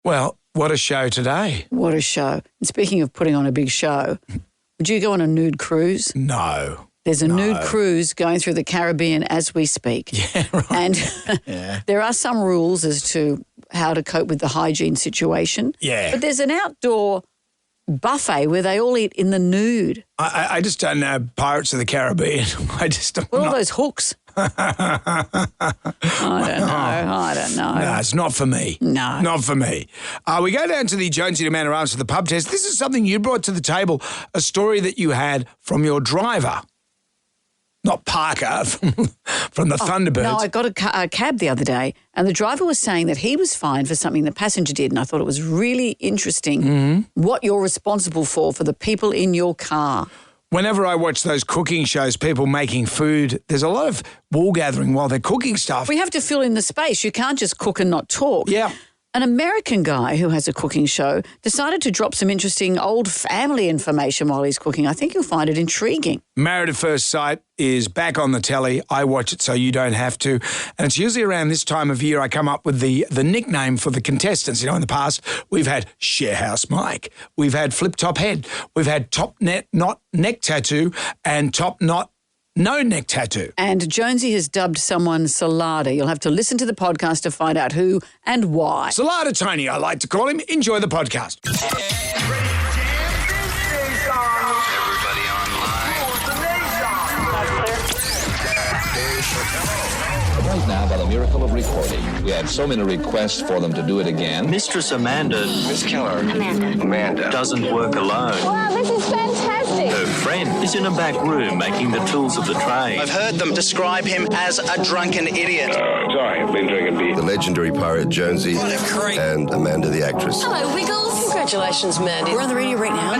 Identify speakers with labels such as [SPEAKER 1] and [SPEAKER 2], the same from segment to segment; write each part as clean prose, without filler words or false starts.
[SPEAKER 1] Well, what a show today.
[SPEAKER 2] What a show. And speaking of putting on a big show, would you go on a nude cruise?
[SPEAKER 1] No.
[SPEAKER 2] There's a nude cruise going through the Caribbean as we speak.
[SPEAKER 1] Yeah, right.
[SPEAKER 2] And there are some rules as to how to cope with the hygiene situation.
[SPEAKER 1] Yeah.
[SPEAKER 2] But there's an outdoor buffet where they all eat in the nude.
[SPEAKER 1] I just don't know Pirates of the Caribbean. I just don't
[SPEAKER 2] What
[SPEAKER 1] know.
[SPEAKER 2] are those hooks? I don't know.
[SPEAKER 1] No, it's not for me.
[SPEAKER 2] No.
[SPEAKER 1] Not for me. We go down to the Jonesy to Amanda Answer the pub test. This is something you brought to the table, a story that you had from your driver. Not Parker, from the Thunderbirds.
[SPEAKER 2] No, I got a cab the other day and the driver was saying that he was fined for something the passenger did, and I thought it was really interesting what you're responsible for the people in your car.
[SPEAKER 1] Whenever I watch those cooking shows, people making food, there's a lot of wool gathering while they're cooking stuff.
[SPEAKER 2] We have to fill in the space. You can't just cook and not talk.
[SPEAKER 1] Yeah.
[SPEAKER 2] An American guy who has a cooking show decided to drop some interesting old family information while he's cooking. I think you'll find it intriguing.
[SPEAKER 1] Married at First Sight is back on the telly. I watch it so you don't have to. And it's usually around this time of year I come up with the nickname for the contestants. You know, in the past, we've had Sharehouse Mike. We've had Flip Top Head. We've had Top Knot Neck Tattoo and Top Knot No Neck Tattoo.
[SPEAKER 2] And Jonesy has dubbed someone Salada. You'll have to listen to the podcast to find out who and why.
[SPEAKER 1] Salada Tony, I like to call him. Enjoy the podcast.
[SPEAKER 3] Everybody online.
[SPEAKER 4] Right now, by the miracle of recording, we had so many requests for them to do it again.
[SPEAKER 5] Mistress Amanda.
[SPEAKER 3] Miss Keller. Amanda.
[SPEAKER 5] Doesn't work alone.
[SPEAKER 6] Wow, this is fantastic.
[SPEAKER 5] Her friend is in a back room making the tools of the trade.
[SPEAKER 7] I've heard them describe him as a drunken idiot.
[SPEAKER 3] Sorry, I've been drinking beer.
[SPEAKER 8] The legendary pirate Jonesy and Amanda the actress.
[SPEAKER 6] Hello, Wiggles. Congratulations, Mandy. We're on the radio right now.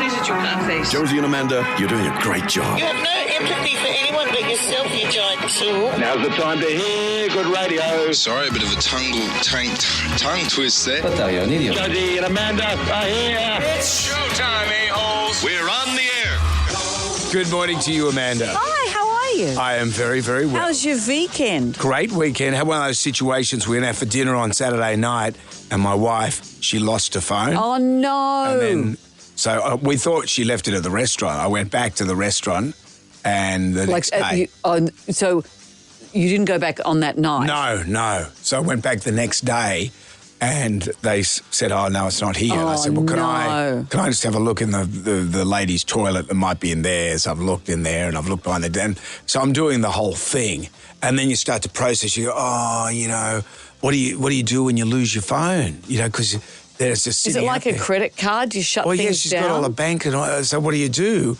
[SPEAKER 8] Jonesy and Amanda, you're doing a great job.
[SPEAKER 9] You have no empathy for anyone but yourself, you giant tool.
[SPEAKER 3] Now's the time to hear good radio. Sorry, a bit of a tongue twist there.
[SPEAKER 4] But you're an idiot.
[SPEAKER 3] Jonesy and Amanda are here. It's showtime, a-holes. We're on the air.
[SPEAKER 1] Good morning to you, Amanda.
[SPEAKER 2] Hi, how are you?
[SPEAKER 1] I am very, very well.
[SPEAKER 2] How's your weekend?
[SPEAKER 1] Great weekend. Had one of those situations we went out for dinner on Saturday night and my wife, she lost her phone.
[SPEAKER 2] Oh, no.
[SPEAKER 1] And then, so we thought she left it at the restaurant. I went back to the restaurant and the next day.
[SPEAKER 2] So you didn't go back on that night?
[SPEAKER 1] No. So I went back the next day and they said, oh, no, it's not here. And I said, well, can I just have a look in the ladies' toilet that might be in there? So I've looked in there and I've looked behind the den. So I'm doing the whole thing. And then you start to process. You go, oh, you know, what do you do when you lose your phone? You know, because there's just sitting
[SPEAKER 2] Is it like
[SPEAKER 1] out
[SPEAKER 2] a
[SPEAKER 1] there.
[SPEAKER 2] credit card? Do you shut things down?
[SPEAKER 1] Well, yeah, she's got all the bank and all. So what do you do?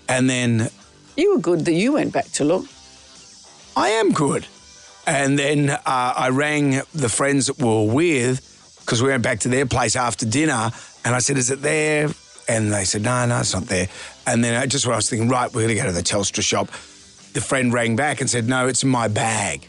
[SPEAKER 1] And then
[SPEAKER 2] You were good that you went back to look.
[SPEAKER 1] I am good. And then I rang the friends that we were with because we went back to their place after dinner and I said, is it there? And they said, no, it's not there. And then when I was thinking, right, we're going to go to the Telstra shop. The friend rang back and said, no, it's in my bag.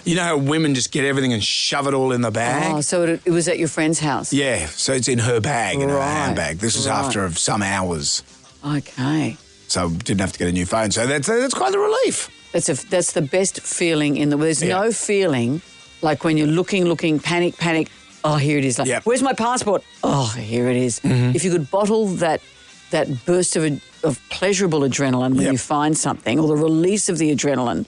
[SPEAKER 1] You know how women just get everything and shove it all in the bag?
[SPEAKER 2] Oh, so it was at your friend's house?
[SPEAKER 1] Yeah, so it's in her bag, in her handbag. This was
[SPEAKER 2] Right.
[SPEAKER 1] after some hours.
[SPEAKER 2] Okay.
[SPEAKER 1] So didn't have to get a new phone. So that's quite a relief.
[SPEAKER 2] That's the best feeling in the world. There's no feeling like when you're looking, panic. Oh, here it is. Like, where's my passport? Oh, here it is. If you could bottle that burst of pleasurable adrenaline when you find something, or the release of the adrenaline,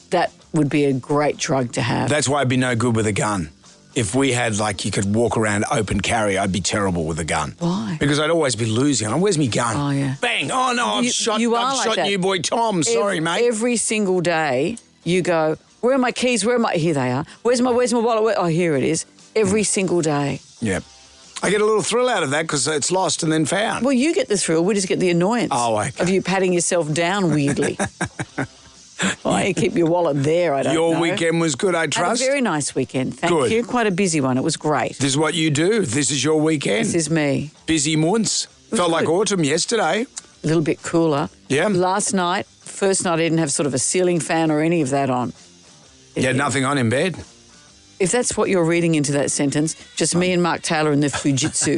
[SPEAKER 2] that would be a great drug to have.
[SPEAKER 1] That's why I'd be no good with a gun. If we had, like, you could walk around open carry, I'd be terrible with a gun.
[SPEAKER 2] Why?
[SPEAKER 1] Because I'd always be losing. Where's my gun?
[SPEAKER 2] Oh, yeah.
[SPEAKER 1] Bang. Oh, no, I've shot
[SPEAKER 2] that.
[SPEAKER 1] you, boy Tom. Sorry, mate.
[SPEAKER 2] Every single day you go, where are my keys? Here they are. Where's my wallet? Oh, here it is. Every single day.
[SPEAKER 1] Yep. I get a little thrill out of that because it's lost and then found.
[SPEAKER 2] Well, you get the thrill. We just get the annoyance of you patting yourself down weirdly. Why you keep your wallet there, I don't know.
[SPEAKER 1] Your weekend was good, I trust?
[SPEAKER 2] Had a very nice weekend. Thank you. Quite a busy one. It was great.
[SPEAKER 1] This is what you do. This is your weekend.
[SPEAKER 2] This is me.
[SPEAKER 1] Busy months. Felt like autumn yesterday.
[SPEAKER 2] A little bit cooler.
[SPEAKER 1] Yeah.
[SPEAKER 2] Last night, first night, I didn't have sort of a ceiling fan or any of that on.
[SPEAKER 1] You had nothing on in bed?
[SPEAKER 2] If that's what you're reading into that sentence, just me and Mark Taylor in the Fujitsu.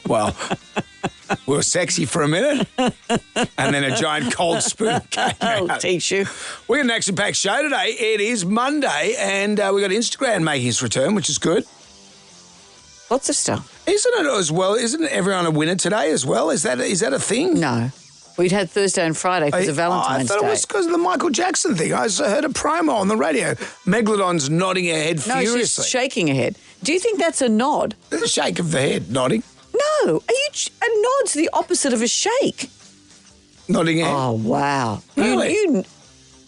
[SPEAKER 1] Well, we were sexy for a minute, and then a giant cold spoon came out.
[SPEAKER 2] I'll teach you.
[SPEAKER 1] We've got an action-packed show today. It is Monday, and we've got Instagram making its return, which is good.
[SPEAKER 2] Lots of stuff.
[SPEAKER 1] Isn't it as well? Isn't everyone a winner today as well? Is that a thing?
[SPEAKER 2] No. We'd had Thursday and Friday because of Valentine's Day.
[SPEAKER 1] I thought it was because of the Michael Jackson thing. I heard a promo on the radio. Megalodon's nodding her head furiously.
[SPEAKER 2] No, she's shaking her head. Do you think that's a nod?
[SPEAKER 1] There's a shake of the head, nodding.
[SPEAKER 2] No. A nod's the opposite of a shake.
[SPEAKER 1] Nodding head.
[SPEAKER 2] Oh, wow.
[SPEAKER 1] Really?
[SPEAKER 2] You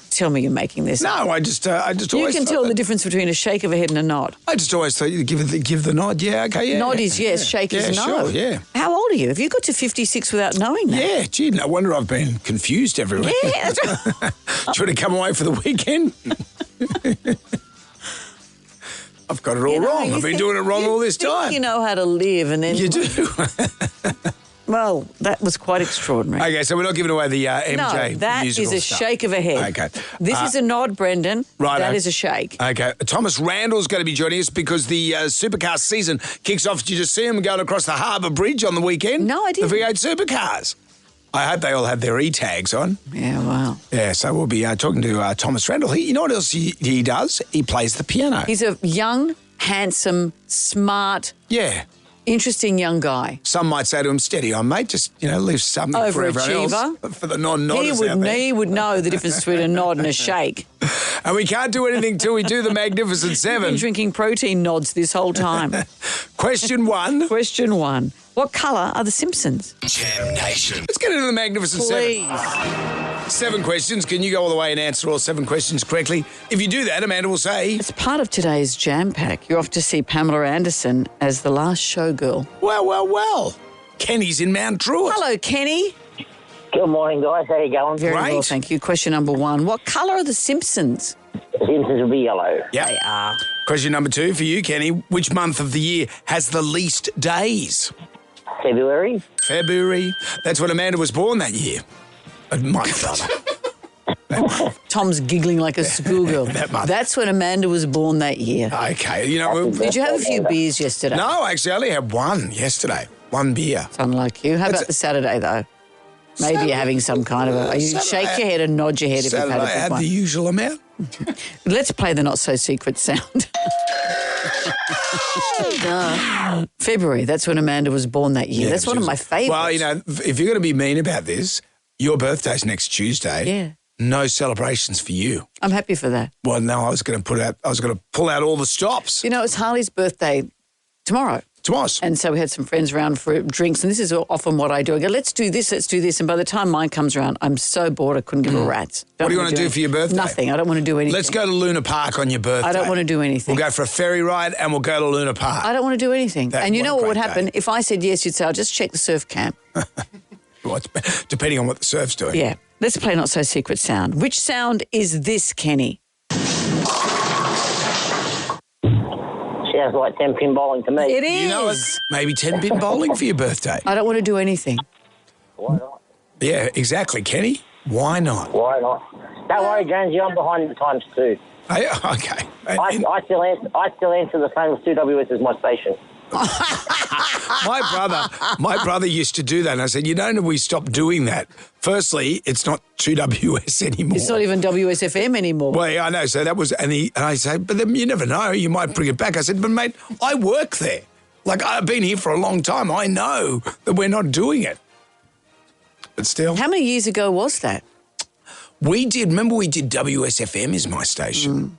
[SPEAKER 2] tell me you're making this up.
[SPEAKER 1] No, I just always
[SPEAKER 2] You can tell
[SPEAKER 1] that.
[SPEAKER 2] the difference between a shake of a head and a nod.
[SPEAKER 1] I just always thought you'd give the nod. Yeah, okay, yeah.
[SPEAKER 2] Nod is yes, shake is no.
[SPEAKER 1] Sure, yeah.
[SPEAKER 2] How old are you? Have you got to 56 without knowing that?
[SPEAKER 1] Yeah, gee, no wonder I've been confused everywhere.
[SPEAKER 2] Yeah, that's right.
[SPEAKER 1] Trying to come away for the weekend. I've got it all wrong. I've been doing it wrong all this time.
[SPEAKER 2] You know how to live, and then
[SPEAKER 1] You do.
[SPEAKER 2] Well, that was quite extraordinary.
[SPEAKER 1] Okay, so we're not giving away the MJ
[SPEAKER 2] No, that
[SPEAKER 1] musical
[SPEAKER 2] is a
[SPEAKER 1] stuff.
[SPEAKER 2] shake of a head.
[SPEAKER 1] Okay.
[SPEAKER 2] This is a nod, Brendan.
[SPEAKER 1] Right.
[SPEAKER 2] That is a shake.
[SPEAKER 1] Okay. Thomas Randall's going to be joining us because the supercar season kicks off. Did you just see him going across the Harbour Bridge on the weekend?
[SPEAKER 2] No, I didn't.
[SPEAKER 1] The V8 supercars. I hope they all have their E-tags on.
[SPEAKER 2] Yeah, wow.
[SPEAKER 1] Yeah, so we'll be talking to Thomas Randall. You know what else he does? He plays the piano.
[SPEAKER 2] He's a young, handsome, smart,
[SPEAKER 1] Yeah.
[SPEAKER 2] interesting young guy.
[SPEAKER 1] Some might say to him, steady on, mate. Just, leave something for everyone else. For the non-nodders out there.
[SPEAKER 2] He would know the difference between a nod and a shake.
[SPEAKER 1] And we can't do anything till we do the Magnificent
[SPEAKER 2] Been
[SPEAKER 1] Seven.
[SPEAKER 2] drinking protein nods this whole time.
[SPEAKER 1] Question one.
[SPEAKER 2] Question one. What colour are the Simpsons?
[SPEAKER 1] Jam Nation. Let's get into the Magnificent
[SPEAKER 2] Please.
[SPEAKER 1] Seven. 7 questions. Can you go all the way and answer all 7 questions correctly? If you do that, Amanda will say...
[SPEAKER 2] As part of today's Jam Pack, you're off to see Pamela Anderson as the last showgirl.
[SPEAKER 1] Well. Kenny's in Mount Druitt.
[SPEAKER 2] Hello, Kenny.
[SPEAKER 10] Good morning, guys. How you going?
[SPEAKER 2] Very
[SPEAKER 1] Great.
[SPEAKER 2] well, thank you. Question number 1. What colour are the Simpsons?
[SPEAKER 10] The Simpsons will be yellow.
[SPEAKER 1] Yeah.
[SPEAKER 2] They are.
[SPEAKER 1] Question number 2 for you, Kenny. Which month of the year has the least days?
[SPEAKER 10] February.
[SPEAKER 1] February. That's when Amanda was born that year. My brother.
[SPEAKER 2] Tom's giggling like a schoolgirl.
[SPEAKER 1] That month.
[SPEAKER 2] That's when Amanda was born that year.
[SPEAKER 1] Okay.
[SPEAKER 2] Did you have a few beers yesterday?
[SPEAKER 1] No, actually, I only had one yesterday. One beer.
[SPEAKER 2] It's unlike you. How about the Saturday, though? Maybe you're having some kind of a... You
[SPEAKER 1] Saturday,
[SPEAKER 2] shake your head and nod your head if you've
[SPEAKER 1] Saturday,
[SPEAKER 2] had a
[SPEAKER 1] I
[SPEAKER 2] good
[SPEAKER 1] had
[SPEAKER 2] one.
[SPEAKER 1] the usual amount.
[SPEAKER 2] Let's play the not-so-secret sound. February, that's when Amanda was born that year.
[SPEAKER 1] Yeah,
[SPEAKER 2] that's one of my favourites.
[SPEAKER 1] Well, if you're going to be mean about this, your birthday's next Tuesday.
[SPEAKER 2] Yeah.
[SPEAKER 1] No celebrations for you.
[SPEAKER 2] I'm happy for that.
[SPEAKER 1] Well, no, I was going to pull out all the stops.
[SPEAKER 2] You know, it's Harley's birthday tomorrow.
[SPEAKER 1] Tomorrow's.
[SPEAKER 2] And so we had some friends around for drinks, and this is often what I do. I go, let's do this. And by the time mine comes around, I'm so bored I couldn't give a rat's.
[SPEAKER 1] What do you want to do for your birthday?
[SPEAKER 2] Nothing. I don't want to do anything.
[SPEAKER 1] Let's go to Luna Park on your birthday.
[SPEAKER 2] I don't want to do anything.
[SPEAKER 1] We'll go for a ferry ride and we'll go to Luna Park.
[SPEAKER 2] I don't want to do anything. And you know what would happen?
[SPEAKER 1] Day.
[SPEAKER 2] If I said yes, you'd say, I'll just check the surf camp.
[SPEAKER 1] Well, depending on what the surf's doing.
[SPEAKER 2] Yeah. Let's play Not So Secret Sound. Which sound is this, Kenny?
[SPEAKER 10] Sounds like 10-pin bowling to me.
[SPEAKER 2] It is.
[SPEAKER 1] You know it. Maybe 10-pin bowling for your birthday.
[SPEAKER 2] I don't want to do anything.
[SPEAKER 10] Why not?
[SPEAKER 1] Yeah, exactly, Kenny. Why not?
[SPEAKER 10] Why not? Don't worry, Jonesy, I'm behind the times too.
[SPEAKER 1] Hey, okay.
[SPEAKER 10] I still answer the phone with 2WS as my station.
[SPEAKER 1] My brother used to do that, and I said, we stopped doing that. Firstly, it's not 2WS anymore.
[SPEAKER 2] It's not even WSFM anymore.
[SPEAKER 1] Well, yeah, I know. So that was, and I say, but then you never know. You might bring it back. I said, but mate, I work there. Like, I've been here for a long time. I know that we're not doing it. But still.
[SPEAKER 2] How many years ago was that?
[SPEAKER 1] Remember we did WSFM is my station.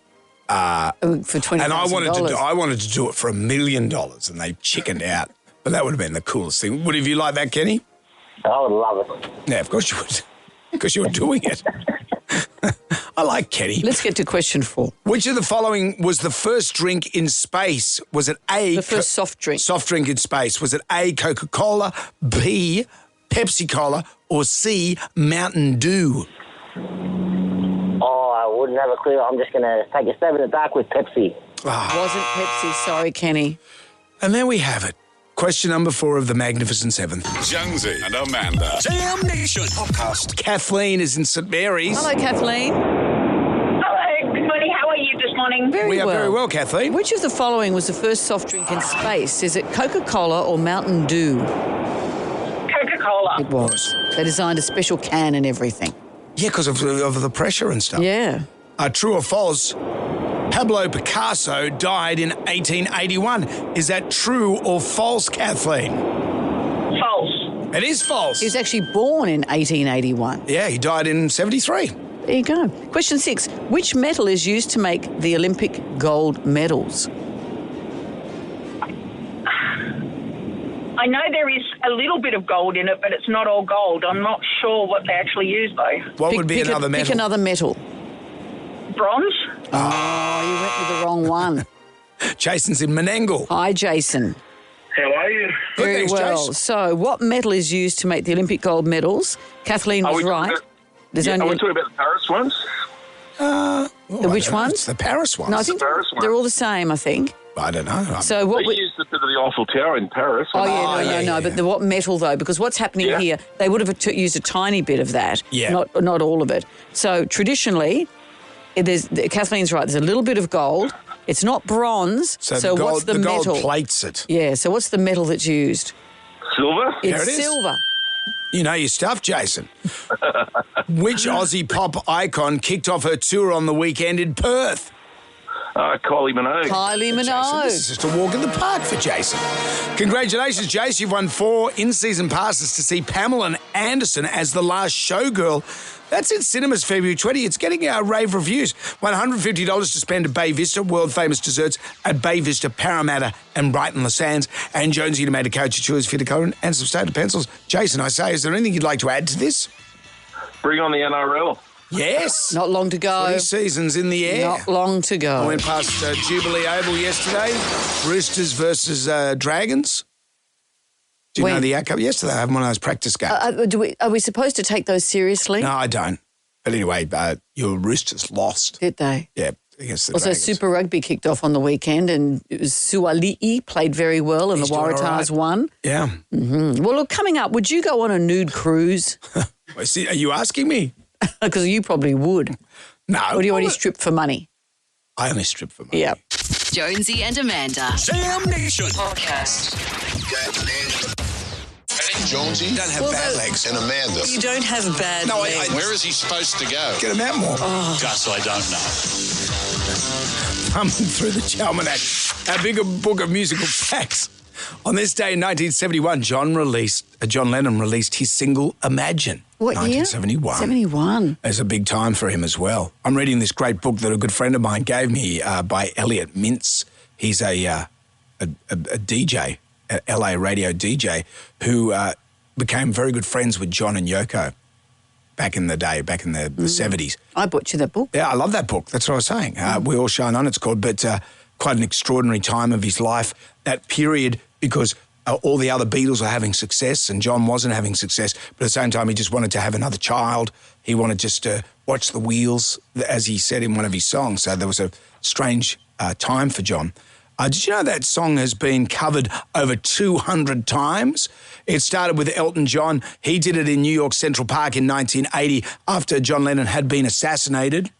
[SPEAKER 2] For $20,000.
[SPEAKER 1] And I wanted to do it for $1 million, and they chickened out. But that would have been the coolest thing. Would have you liked that, Kenny?
[SPEAKER 10] I would love it.
[SPEAKER 1] Yeah, of course you would. Because you were doing it. I like Kenny.
[SPEAKER 2] Let's get to question 4.
[SPEAKER 1] Which of the following was the first drink in space? Was it A...
[SPEAKER 2] The first soft drink.
[SPEAKER 1] Soft drink in space. Was it A, Coca-Cola, B, Pepsi-Cola, or C, Mountain Dew?
[SPEAKER 10] Oh, I wouldn't have a clue. I'm just going to take a stab in the dark with Pepsi.
[SPEAKER 2] Wasn't Pepsi. Sorry, Kenny.
[SPEAKER 1] And there we have it. Question number 4 of the Magnificent Seventh.
[SPEAKER 3] Jonesy and Amanda. Jam Nation podcast.
[SPEAKER 1] Kathleen is in St Mary's.
[SPEAKER 2] Hello, Kathleen.
[SPEAKER 11] Hello, good morning. How are you this morning?
[SPEAKER 1] We are very well, Kathleen.
[SPEAKER 2] Which of the following was the first soft drink in space? Is it Coca-Cola or Mountain Dew?
[SPEAKER 11] Coca-Cola.
[SPEAKER 2] It was. They designed a special can and everything.
[SPEAKER 1] Yeah, because of the pressure and stuff.
[SPEAKER 2] Yeah.
[SPEAKER 1] True or false, Pablo Picasso died in 1881. Is that true or false, Kathleen?
[SPEAKER 11] False.
[SPEAKER 1] It is false.
[SPEAKER 2] He was actually born in 1881.
[SPEAKER 1] Yeah, he died in 73.
[SPEAKER 2] There you go. Question 6. Which metal is used to make the Olympic gold medals?
[SPEAKER 11] I know there is a little bit of gold in it, but it's not all gold. I'm not sure what they actually use, though.
[SPEAKER 1] What would be another metal?
[SPEAKER 2] Pick another metal.
[SPEAKER 11] Bronze?
[SPEAKER 2] Oh, you went with the wrong one.
[SPEAKER 1] Jason's in Menangle.
[SPEAKER 2] Hi, Jason.
[SPEAKER 12] How are you?
[SPEAKER 2] Very
[SPEAKER 1] thanks,
[SPEAKER 2] well.
[SPEAKER 1] Jason.
[SPEAKER 2] So, what metal is used to make the Olympic gold medals? Kathleen was right.
[SPEAKER 12] Are we talking about the Paris ones?
[SPEAKER 2] Which ones?
[SPEAKER 1] It's the Paris ones.
[SPEAKER 2] No, I think
[SPEAKER 12] Paris ones.
[SPEAKER 2] they're all the same, I think.
[SPEAKER 1] I don't know.
[SPEAKER 2] So what
[SPEAKER 12] They used it to the Eiffel Tower in Paris.
[SPEAKER 2] Oh, no. But what metal, though? Because what's happening here, they would have used a tiny bit of that, not all of it. So traditionally, Kathleen's right, there's a little bit of gold. It's not bronze. So what's the metal?
[SPEAKER 1] Gold plates it.
[SPEAKER 2] Yeah, so what's the metal that's used?
[SPEAKER 12] Silver?
[SPEAKER 1] There it
[SPEAKER 2] It's
[SPEAKER 1] is.
[SPEAKER 2] silver.
[SPEAKER 1] You know your stuff, Jason. Which Aussie pop icon kicked off her tour on the weekend in Perth?
[SPEAKER 12] Kylie Minogue.
[SPEAKER 2] Kylie
[SPEAKER 1] Jason,
[SPEAKER 2] Minogue.
[SPEAKER 1] this is just a walk in the park for Jason. Congratulations, Jace. You've won 4 in-season passes to see Pamela Anderson as the last showgirl. That's in cinemas February 20. It's getting rave reviews. $150 to spend at Bay Vista, world-famous desserts at Bay Vista, Parramatta and Brighton Les Sands. And Jonesy made a coach of choice, fit colouring and some stated pencils. Jason, I say, is there anything you'd like to add to this?
[SPEAKER 12] Bring on the NRL.
[SPEAKER 1] Yes.
[SPEAKER 2] Not long to go.
[SPEAKER 1] 3 seasons in the air.
[SPEAKER 2] Not long to go.
[SPEAKER 1] I went past Jubilee Oval yesterday. Roosters versus Dragons. Do you know the outcome? Yesterday, I had one of those practice games.
[SPEAKER 2] Are we supposed to take those seriously?
[SPEAKER 1] No, I don't. But anyway, your Roosters lost.
[SPEAKER 2] Did they?
[SPEAKER 1] Yeah, against the
[SPEAKER 2] Also,
[SPEAKER 1] Dragons.
[SPEAKER 2] Super Rugby kicked off on the weekend, and Suali'i played very well, and
[SPEAKER 1] He's
[SPEAKER 2] the
[SPEAKER 1] doing
[SPEAKER 2] Waratahs
[SPEAKER 1] all right.
[SPEAKER 2] won.
[SPEAKER 1] Yeah.
[SPEAKER 2] Mm-hmm. Well, look, coming up, would you go on a nude cruise?
[SPEAKER 1] Are you asking me?
[SPEAKER 2] Because you probably would.
[SPEAKER 1] No.
[SPEAKER 2] Or do you only strip for money?
[SPEAKER 1] I only strip for money.
[SPEAKER 2] Yeah.
[SPEAKER 13] Jonesy and Amanda.
[SPEAKER 3] Sam Nation
[SPEAKER 13] Podcast.
[SPEAKER 3] Jonesy.
[SPEAKER 1] You don't have bad legs.
[SPEAKER 3] And Amanda.
[SPEAKER 13] You don't have bad legs.
[SPEAKER 3] Where is he supposed to go?
[SPEAKER 1] Get him out more.
[SPEAKER 3] Gus, I don't know.
[SPEAKER 1] Thumbing through the almanac. Our bigger book of musical facts. On this day in 1971, John Lennon released his single Imagine.
[SPEAKER 2] What year?
[SPEAKER 1] 1971.
[SPEAKER 2] 71.
[SPEAKER 1] It's a big time for him as well. I'm reading this great book that a good friend of mine gave me by Elliot Mintz. He's a DJ, a LA radio DJ, who became very good friends with John and Yoko back in the day, back in the 70s.
[SPEAKER 2] I bought you that book.
[SPEAKER 1] Yeah, I love that book. That's what I was saying. We All Shine On, it's called, but quite an extraordinary time of his life, that period, because all the other Beatles are having success and John wasn't having success, but at the same time he just wanted to have another child. He wanted just to watch the wheels, as he said in one of his songs. So there was a strange time for John. Did you know that song has been covered over 200 times? It started with Elton John. He did it in New York Central Park in 1980 after John Lennon had been assassinated.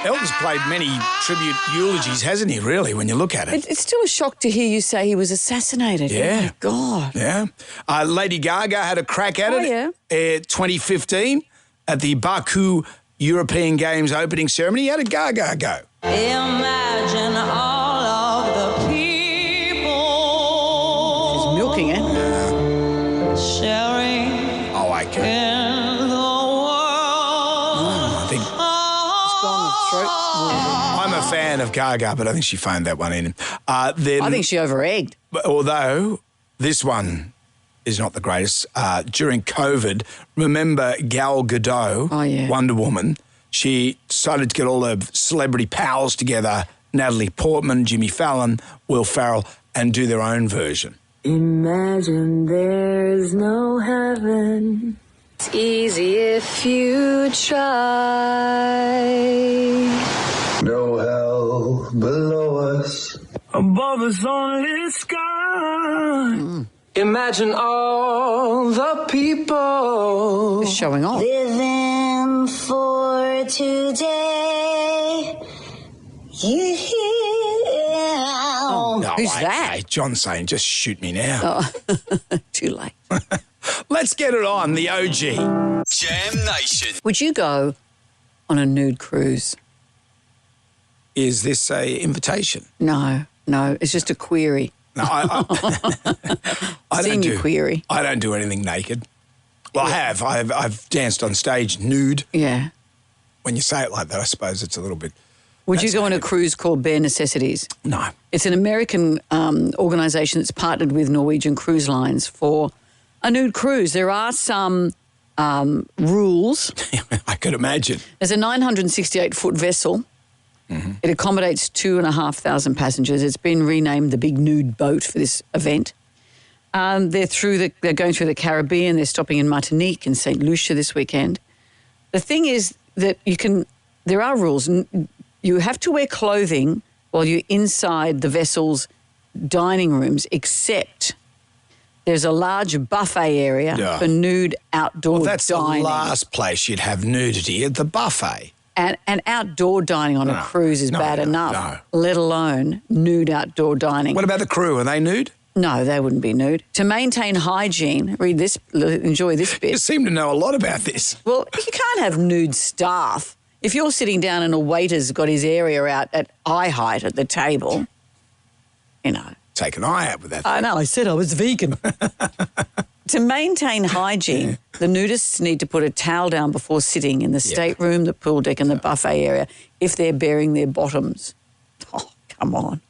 [SPEAKER 1] Elton's played many tribute eulogies, hasn't he, really, when you look at it?
[SPEAKER 2] It's still a shock to hear you say he was assassinated.
[SPEAKER 1] Yeah.
[SPEAKER 2] Oh, my God.
[SPEAKER 1] Yeah. Lady Gaga had a crack at it 2015 at the Baku European Games opening ceremony. How did Gaga go?
[SPEAKER 14] Imagine all of the people.
[SPEAKER 2] She's milking it.
[SPEAKER 14] Sharing.
[SPEAKER 1] Oh, I can.
[SPEAKER 14] In the world.
[SPEAKER 1] I think
[SPEAKER 2] It's gone the throat.
[SPEAKER 1] I'm a fan of Gaga, but I think she phoned that one in.
[SPEAKER 2] I think she over-egged.
[SPEAKER 1] Although this one is not the greatest. During COVID, remember Gal Gadot, Wonder Woman? She decided to get all her celebrity pals together, Natalie Portman, Jimmy Fallon, Will Ferrell, and do their own version.
[SPEAKER 14] Imagine there's no heaven. It's easy if you try.
[SPEAKER 8] No hell below us.
[SPEAKER 14] Above us only sky. Imagine all the people.
[SPEAKER 2] Just showing off.
[SPEAKER 14] Living for today. You hear?
[SPEAKER 1] No,
[SPEAKER 2] Who's that?
[SPEAKER 1] Hey, John's saying, just shoot me now.
[SPEAKER 2] Oh, too late.
[SPEAKER 1] Let's get it on, the OG.
[SPEAKER 3] Jam Nation.
[SPEAKER 2] Would you go on a nude cruise?
[SPEAKER 1] Is this a invitation?
[SPEAKER 2] No, it's just a query.
[SPEAKER 1] No, I don't
[SPEAKER 2] Senior query.
[SPEAKER 1] I don't do anything naked. Well,
[SPEAKER 2] Yeah.
[SPEAKER 1] I have. I've danced on stage nude.
[SPEAKER 2] Yeah.
[SPEAKER 1] When you say it like that, I suppose it's a little bit...
[SPEAKER 2] Would you go on a cruise called Bare Necessities?
[SPEAKER 1] No.
[SPEAKER 2] It's an American organisation that's partnered with Norwegian Cruise Lines for a nude cruise. There are some rules.
[SPEAKER 1] I could imagine.
[SPEAKER 2] There's a 968-foot vessel. Mm-hmm. It accommodates 2,500 passengers. It's been renamed the Big Nude Boat for this event. They're going through the Caribbean. They're stopping in Martinique and St. Lucia this weekend. The thing is that there are rules. You have to wear clothing while you're inside the vessel's dining rooms, except there's a large buffet area for nude outdoor dining.
[SPEAKER 1] Well, that's the last place you'd have nudity, at the buffet.
[SPEAKER 2] And outdoor dining on a cruise is bad enough, let alone nude outdoor dining.
[SPEAKER 1] What about the crew? Are they nude?
[SPEAKER 2] No, they wouldn't be nude. To maintain hygiene, enjoy this bit.
[SPEAKER 1] You seem to know a lot about this.
[SPEAKER 2] Well, you can't have nude staff. If you're sitting down and a waiter's got his area out at eye height at the table, you know.
[SPEAKER 1] Take an eye out with that.
[SPEAKER 2] I know, I said I was vegan. To maintain hygiene, the nudists need to put a towel down before sitting in the stateroom, the pool deck and the buffet area if they're baring their bottoms. Oh, come on.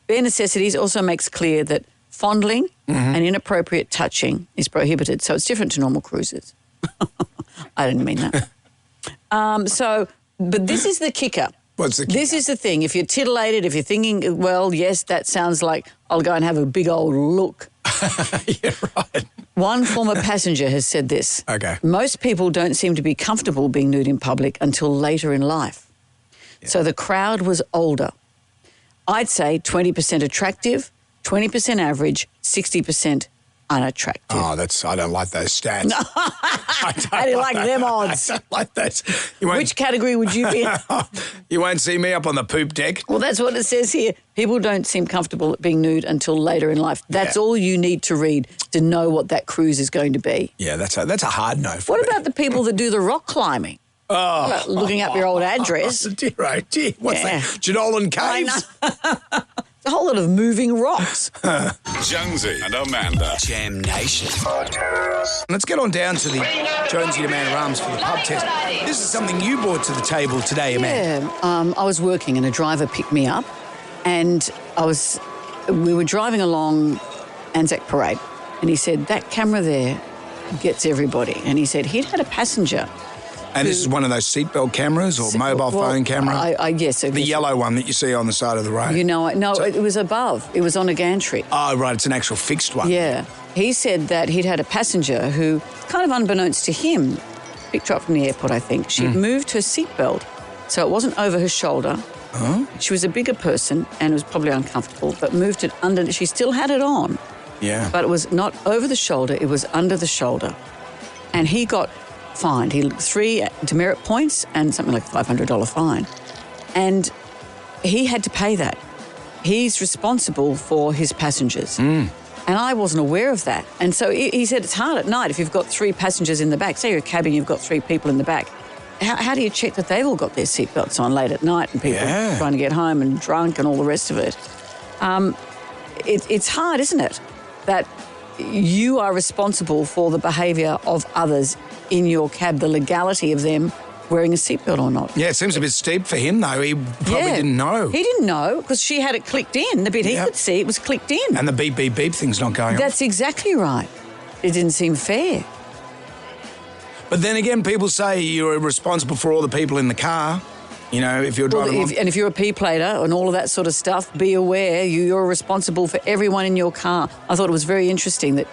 [SPEAKER 2] Bare Necessities also makes clear that fondling and inappropriate touching is prohibited, so it's different to normal cruises. I didn't mean that. But this is the kicker.
[SPEAKER 1] What's the kicker?
[SPEAKER 2] This is the thing. If you're titillated, if you're thinking, well, yes, that sounds like I'll go and have a big old look.
[SPEAKER 1] Yeah, right.
[SPEAKER 2] One former passenger has said this.
[SPEAKER 1] Okay.
[SPEAKER 2] Most people don't seem to be comfortable being nude in public until later in life. Yeah. So the crowd was older. I'd say 20% attractive, 20% average, 60% unattractive.
[SPEAKER 1] Oh, I don't like those stats.
[SPEAKER 2] How do you like them odds?
[SPEAKER 1] I don't like those.
[SPEAKER 2] Which category would you be in?
[SPEAKER 1] You won't see me up on the poop deck.
[SPEAKER 2] Well, that's what it says here. People don't seem comfortable being nude until later in life. That's all you need to read to know what that cruise is going to be.
[SPEAKER 1] Yeah, that's a hard no for me.
[SPEAKER 2] What about the people that do the rock climbing?
[SPEAKER 1] Oh.
[SPEAKER 2] Looking up your old address.
[SPEAKER 1] Dear, oh dear. What's that? Janolan Caves?
[SPEAKER 2] A whole lot of moving rocks.
[SPEAKER 3] Jonesy and Amanda. Jam Nation.
[SPEAKER 1] Let's get on down to the Jonesy and Amanda Arms for the pub test. This is something you brought to the table today, Amanda.
[SPEAKER 2] Yeah, I was working and a driver picked me up and we were driving along Anzac Parade and he said, that camera there gets everybody. And he said he'd had a passenger.
[SPEAKER 1] And this is one of those seatbelt cameras or mobile phone camera?
[SPEAKER 2] Yes.
[SPEAKER 1] The yellow one that you see on the side of the road?
[SPEAKER 2] It was above. It was on a gantry.
[SPEAKER 1] Oh, right. It's an actual fixed one.
[SPEAKER 2] Yeah. He said that he'd had a passenger who, kind of unbeknownst to him, picked her up from the airport, I think. She'd moved her seatbelt so it wasn't over her shoulder.
[SPEAKER 1] Oh.
[SPEAKER 2] She was a bigger person and it was probably uncomfortable, but moved it under. She still had it on.
[SPEAKER 1] Yeah.
[SPEAKER 2] But it was not over the shoulder. It was under the shoulder. And he got fined. He 3 demerit points and something like a $500 fine. And he had to pay that. He's responsible for his passengers. And I wasn't aware of that. And so he said it's hard at night if you've got 3 passengers in the back. Say you're a cabin, you've got 3 people in the back. How do you check that they've all got their seatbelts on late at night and people trying to get home and drunk and all the rest of it? It's hard, isn't it, that you are responsible for the behaviour of others in your cab, the legality of them wearing a seatbelt or not.
[SPEAKER 1] Yeah, it seems a bit steep for him, though. He probably didn't know.
[SPEAKER 2] He didn't know because she had it clicked in. The bit he could see, it was clicked in.
[SPEAKER 1] And the beep, beep, beep thing's not going on.
[SPEAKER 2] That's exactly right. It didn't seem fair.
[SPEAKER 1] But then again, people say you're responsible for all the people in the car. You know, if you're driving
[SPEAKER 2] if you're a P-plater and all of that sort of stuff, be aware you're responsible for everyone in your car. I thought it was very interesting that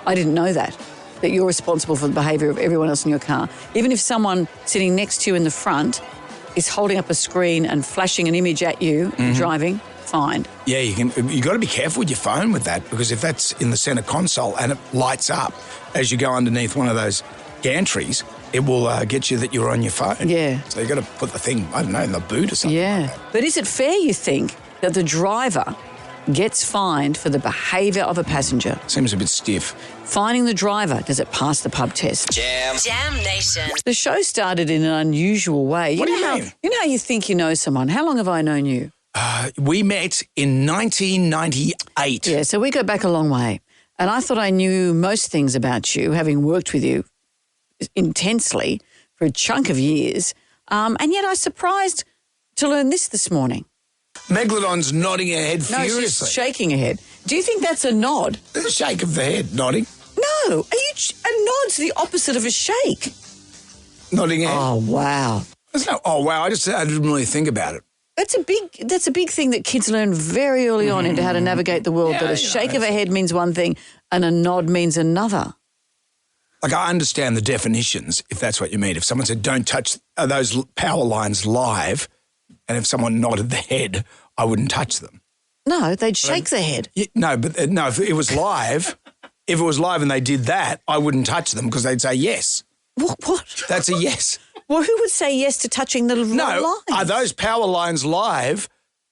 [SPEAKER 2] I didn't know that you're responsible for the behaviour of everyone else in your car. Even if someone sitting next to you in the front is holding up a screen and flashing an image at you driving, fine.
[SPEAKER 1] Yeah, you got to be careful with your phone with that because if that's in the centre console and it lights up as you go underneath one of those gantries, it will get you that you're on your phone.
[SPEAKER 2] Yeah.
[SPEAKER 1] So you've got to put the thing, I don't know, in the boot or something.
[SPEAKER 2] Yeah.
[SPEAKER 1] Like that.
[SPEAKER 2] But is it fair, you think, that the driver gets fined for the behaviour of a passenger?
[SPEAKER 1] Seems a bit stiff.
[SPEAKER 2] Finding the driver, does it pass the pub test?
[SPEAKER 13] Jam Nation.
[SPEAKER 2] The show started in an unusual way.
[SPEAKER 1] What do you mean?
[SPEAKER 2] You know how you think you know someone. How long have I known you?
[SPEAKER 1] We met in 1998.
[SPEAKER 2] Yeah, so we go back a long way. And I thought I knew most things about you, having worked with you intensely for a chunk of years. And yet I was surprised to learn this morning.
[SPEAKER 1] Megalodon's nodding her head furiously.
[SPEAKER 2] No, she's shaking her head. Do you think that's a nod?
[SPEAKER 1] A shake of the head, nodding.
[SPEAKER 2] No, a nod's the opposite of a shake.
[SPEAKER 1] Nodding head.
[SPEAKER 2] Oh, wow.
[SPEAKER 1] There's no, oh, wow, I didn't really think about it.
[SPEAKER 2] That's a big thing that kids learn very early on into how to navigate the world, that a shake of a head means one thing and a nod means another.
[SPEAKER 1] Like, I understand the definitions, if that's what you mean. If someone said, don't touch those power lines live, and if someone nodded the head, I wouldn't touch them.
[SPEAKER 2] No, they'd shake the head.
[SPEAKER 1] No, but no, if it was live, and they did that, I wouldn't touch them because they'd say yes.
[SPEAKER 2] What?
[SPEAKER 1] That's a yes.
[SPEAKER 2] Well, who would say yes to touching the lines?
[SPEAKER 1] Are those power lines live?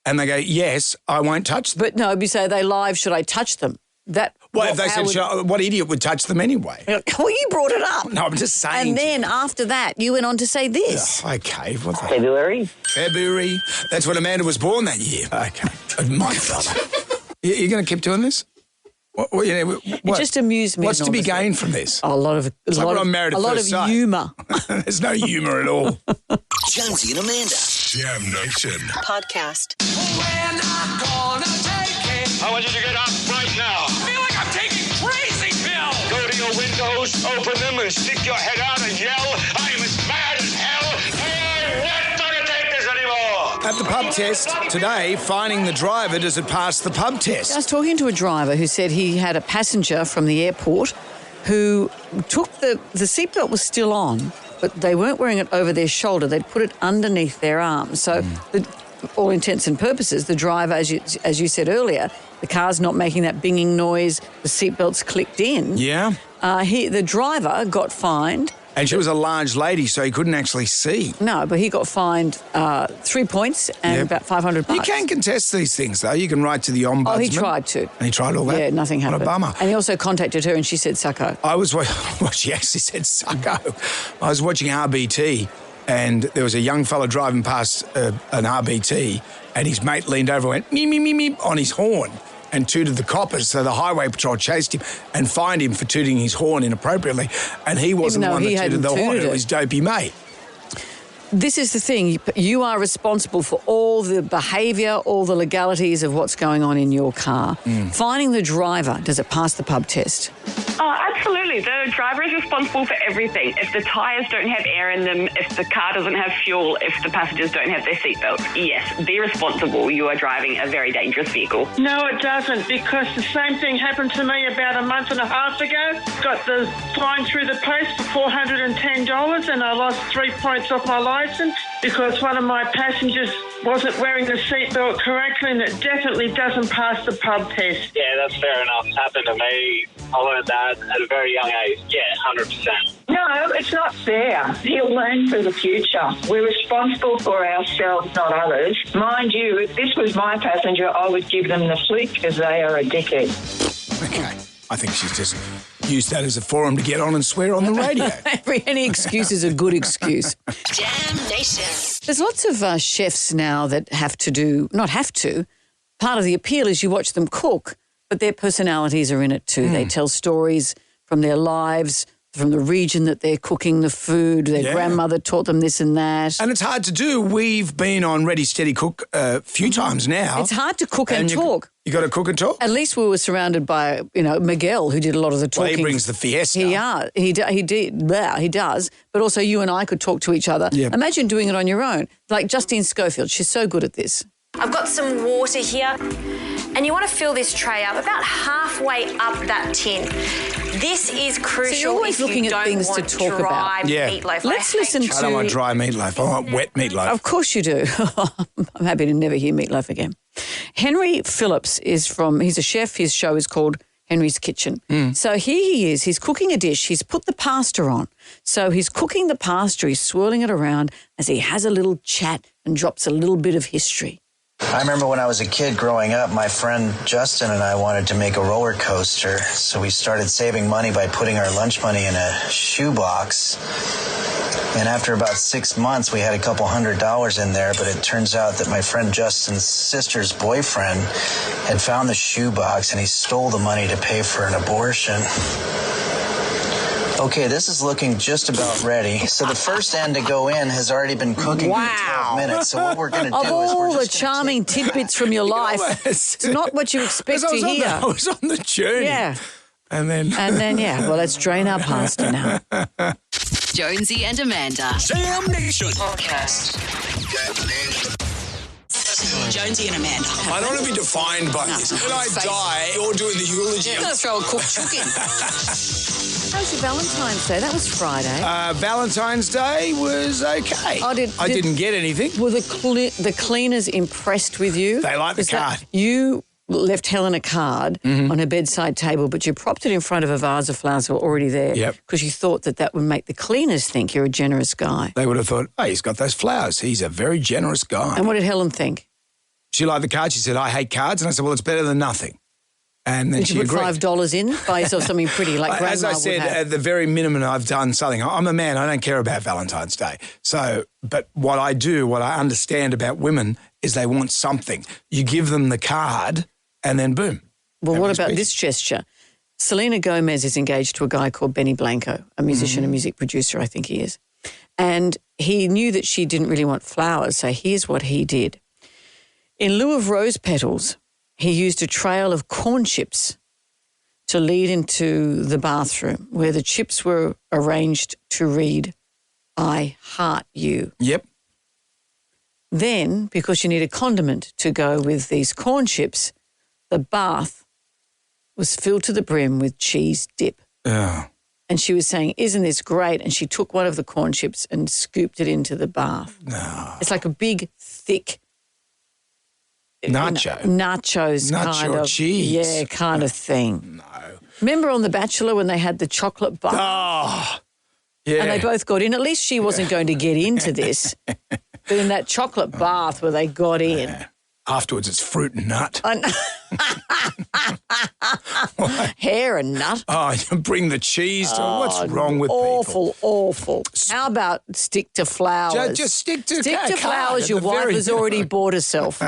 [SPEAKER 1] And they go, yes, I won't touch them.
[SPEAKER 2] But no, you say, are they live? Should I touch them?
[SPEAKER 1] If they said, what idiot would touch them anyway?
[SPEAKER 2] Well, you brought it up.
[SPEAKER 1] No, I'm just saying.
[SPEAKER 2] And then after that, you went on to say this.
[SPEAKER 1] Oh, okay.
[SPEAKER 10] February.
[SPEAKER 1] That's when Amanda was born that year. Okay. My brother. You're going to keep doing this?
[SPEAKER 2] It just amused me.
[SPEAKER 1] What's to be gained from this?
[SPEAKER 2] A lot of humour.
[SPEAKER 1] There's no humour at all.
[SPEAKER 3] Jonesy and Amanda.
[SPEAKER 15] Jam Nation.
[SPEAKER 13] Podcast.
[SPEAKER 3] We're not gonna take it. I want you to get up right now. I feel like I'm taking crazy pills. Go to your windows, open them, and stick your head out and yell, I'm as mad as hell. I'm not gonna take this anymore.
[SPEAKER 1] At the pub test today, finding the driver, does it pass the pub test?
[SPEAKER 2] I was talking to a driver who said he had a passenger from the airport who took the seatbelt was still on, but they weren't wearing it over their shoulder. They'd put it underneath their arm. So, all intents and purposes, the driver, as you said earlier, the car's not making that binging noise. The seatbelt's clicked in.
[SPEAKER 1] Yeah.
[SPEAKER 2] The driver got fined.
[SPEAKER 1] And she was a large lady, so he couldn't actually see.
[SPEAKER 2] No, but he got fined 3 points and about $500.
[SPEAKER 1] You can contest these things, though. You can write to the ombudsman.
[SPEAKER 2] Oh, he tried to.
[SPEAKER 1] And he tried all that?
[SPEAKER 2] Yeah, nothing happened.
[SPEAKER 1] What a bummer.
[SPEAKER 2] And he also contacted her and she said sucko.
[SPEAKER 1] She actually said sucko. I was watching RBT and there was a young fella driving past an RBT and his mate leaned over and went, me, me, me, me, on his horn and tooted the coppers. So the highway patrol chased him and fined him for tooting his horn inappropriately. And he wasn't the one that tooted the horn. It was dopey mate.
[SPEAKER 2] This is the thing. You are responsible for all the behaviour, all the legalities of what's going on in your car. Finding the driver, does it pass the pub test?
[SPEAKER 11] Oh, absolutely. The driver is responsible for everything. If the tyres don't have air in them, if the car doesn't have fuel, if the passengers don't have their seatbelts, yes, be responsible. You are driving a very dangerous vehicle.
[SPEAKER 9] No, it doesn't, because the same thing happened to me about a month and a half ago. Got the fine through the post for $410 and I lost 3 points off my licence because one of my passengers wasn't wearing the seatbelt correctly, and it definitely doesn't pass the pub test.
[SPEAKER 12] Yeah, that's fair enough. Happened to me. I learned that at a very young age. Yeah, 100%.
[SPEAKER 11] No, it's not fair. He'll learn for the future. We're responsible for ourselves, not others. Mind you, if this was my passenger, I would give them the flick because they are a dickhead.
[SPEAKER 1] Okay. I think she's just used that as a forum to get on and swear on the radio.
[SPEAKER 2] Any excuse is a good excuse.
[SPEAKER 13] Jam Nation.
[SPEAKER 2] There's lots of chefs now that part of the appeal is you watch them cook, but their personalities are in it too. They tell stories from their lives, from the region that they're cooking the food. Their grandmother taught them this and that.
[SPEAKER 1] And it's hard to do. We've been on Ready, Steady, Cook a few times now.
[SPEAKER 2] It's hard to cook and talk.
[SPEAKER 1] You got to cook and talk?
[SPEAKER 2] At least we were surrounded by, Miguel, who did a lot of the talking.
[SPEAKER 1] Well, he brings the fiesta.
[SPEAKER 2] He does. But also you and I could talk to each other. Yep. Imagine doing it on your own. Like Justine Schofield, she's so good at this.
[SPEAKER 16] I've got some water here, and you want to fill this tray up about halfway up that tin. This is crucial.
[SPEAKER 2] So you're always looking at things to talk about.
[SPEAKER 16] Meatloaf.
[SPEAKER 2] Let's listen to...
[SPEAKER 1] I don't want dry meatloaf. I want wet meatloaf.
[SPEAKER 2] Of course you do. I'm happy to never hear meatloaf again. Henry Phillips he's a chef. His show is called Henry's Kitchen. So here he is. He's cooking a dish. He's put the pasta on. So he's cooking the pasta. He's swirling it around as he has a little chat and drops a little bit of history.
[SPEAKER 7] I remember when I was a kid growing up, my friend Justin and I wanted to make a roller coaster, so we started saving money by putting our lunch money in a shoebox. And after about 6 months, we had a couple $100 in there, but it turns out that my friend Justin's sister's boyfriend had found the shoebox and he stole the money to pay for an abortion. Okay, this is looking just about ready. So the first end to go in has already been cooking for 12 minutes. So what we're going to do is
[SPEAKER 2] all the charming tidbits from your life, it's not what you expect to hear.
[SPEAKER 1] I was on the journey.
[SPEAKER 2] Yeah.
[SPEAKER 1] And then,
[SPEAKER 2] yeah. Well, let's drain our pasta now.
[SPEAKER 13] Jonesy and Amanda.
[SPEAKER 3] Jam Nation
[SPEAKER 13] Podcast. Jonesy and Amanda.
[SPEAKER 1] I don't want to be defined by this. When I die, you're doing the eulogy.
[SPEAKER 2] You're going to throw a cooked chook in. How was your Valentine's Day? That was Friday.
[SPEAKER 1] Valentine's Day was okay. I didn't get anything.
[SPEAKER 2] Were the cleaners impressed with you?
[SPEAKER 1] They liked the card.
[SPEAKER 2] You left Helen a card on her bedside table, but you propped it in front of a vase of flowers that were already there because you thought that would make the cleaners think you're a generous guy.
[SPEAKER 1] They would have thought, oh, he's got those flowers. He's a very generous guy.
[SPEAKER 2] And what did Helen think?
[SPEAKER 1] She liked the card. She said, I hate cards. And I said, well, it's better than nothing. And then
[SPEAKER 2] did you put
[SPEAKER 1] agreed.
[SPEAKER 2] $5 in? Buy yourself something pretty like Grandma
[SPEAKER 1] As I said,
[SPEAKER 2] would have.
[SPEAKER 1] at the very minimum, I've done something. I'm a man. I don't care about Valentine's Day. So, but what I do, what I understand about women is they want something. You give them the card and then boom.
[SPEAKER 2] Well, what about this gesture? Selena Gomez is engaged to a guy called Benny Blanco, a musician, a music producer, I think he is. And he knew that she didn't really want flowers, so here's what he did. In lieu of rose petals, he used a trail of corn chips to lead into the bathroom where the chips were arranged to read, I heart you.
[SPEAKER 1] Yep.
[SPEAKER 2] Then, because you need a condiment to go with these corn chips, the bath was filled to the brim with cheese dip.
[SPEAKER 1] Oh.
[SPEAKER 2] And she was saying, isn't this great? And she took one of the corn chips and scooped it into the bath.
[SPEAKER 1] No.
[SPEAKER 2] It's like a big, thick...
[SPEAKER 1] Nacho
[SPEAKER 2] kind of
[SPEAKER 1] cheese.
[SPEAKER 2] Yeah, kind of thing.
[SPEAKER 1] No.
[SPEAKER 2] Remember on The Bachelor when they had the chocolate bar?
[SPEAKER 1] Oh, yeah.
[SPEAKER 2] And they both got in. At least she wasn't going to get into this. But in that chocolate bath where they got in.
[SPEAKER 1] Yeah. Afterwards, it's fruit and nut.
[SPEAKER 2] Hair and nut.
[SPEAKER 1] Oh, you bring the cheese to what's wrong with people?
[SPEAKER 2] Awful. How about stick to flowers?
[SPEAKER 1] Just stick to
[SPEAKER 2] flowers your wife has already bought herself.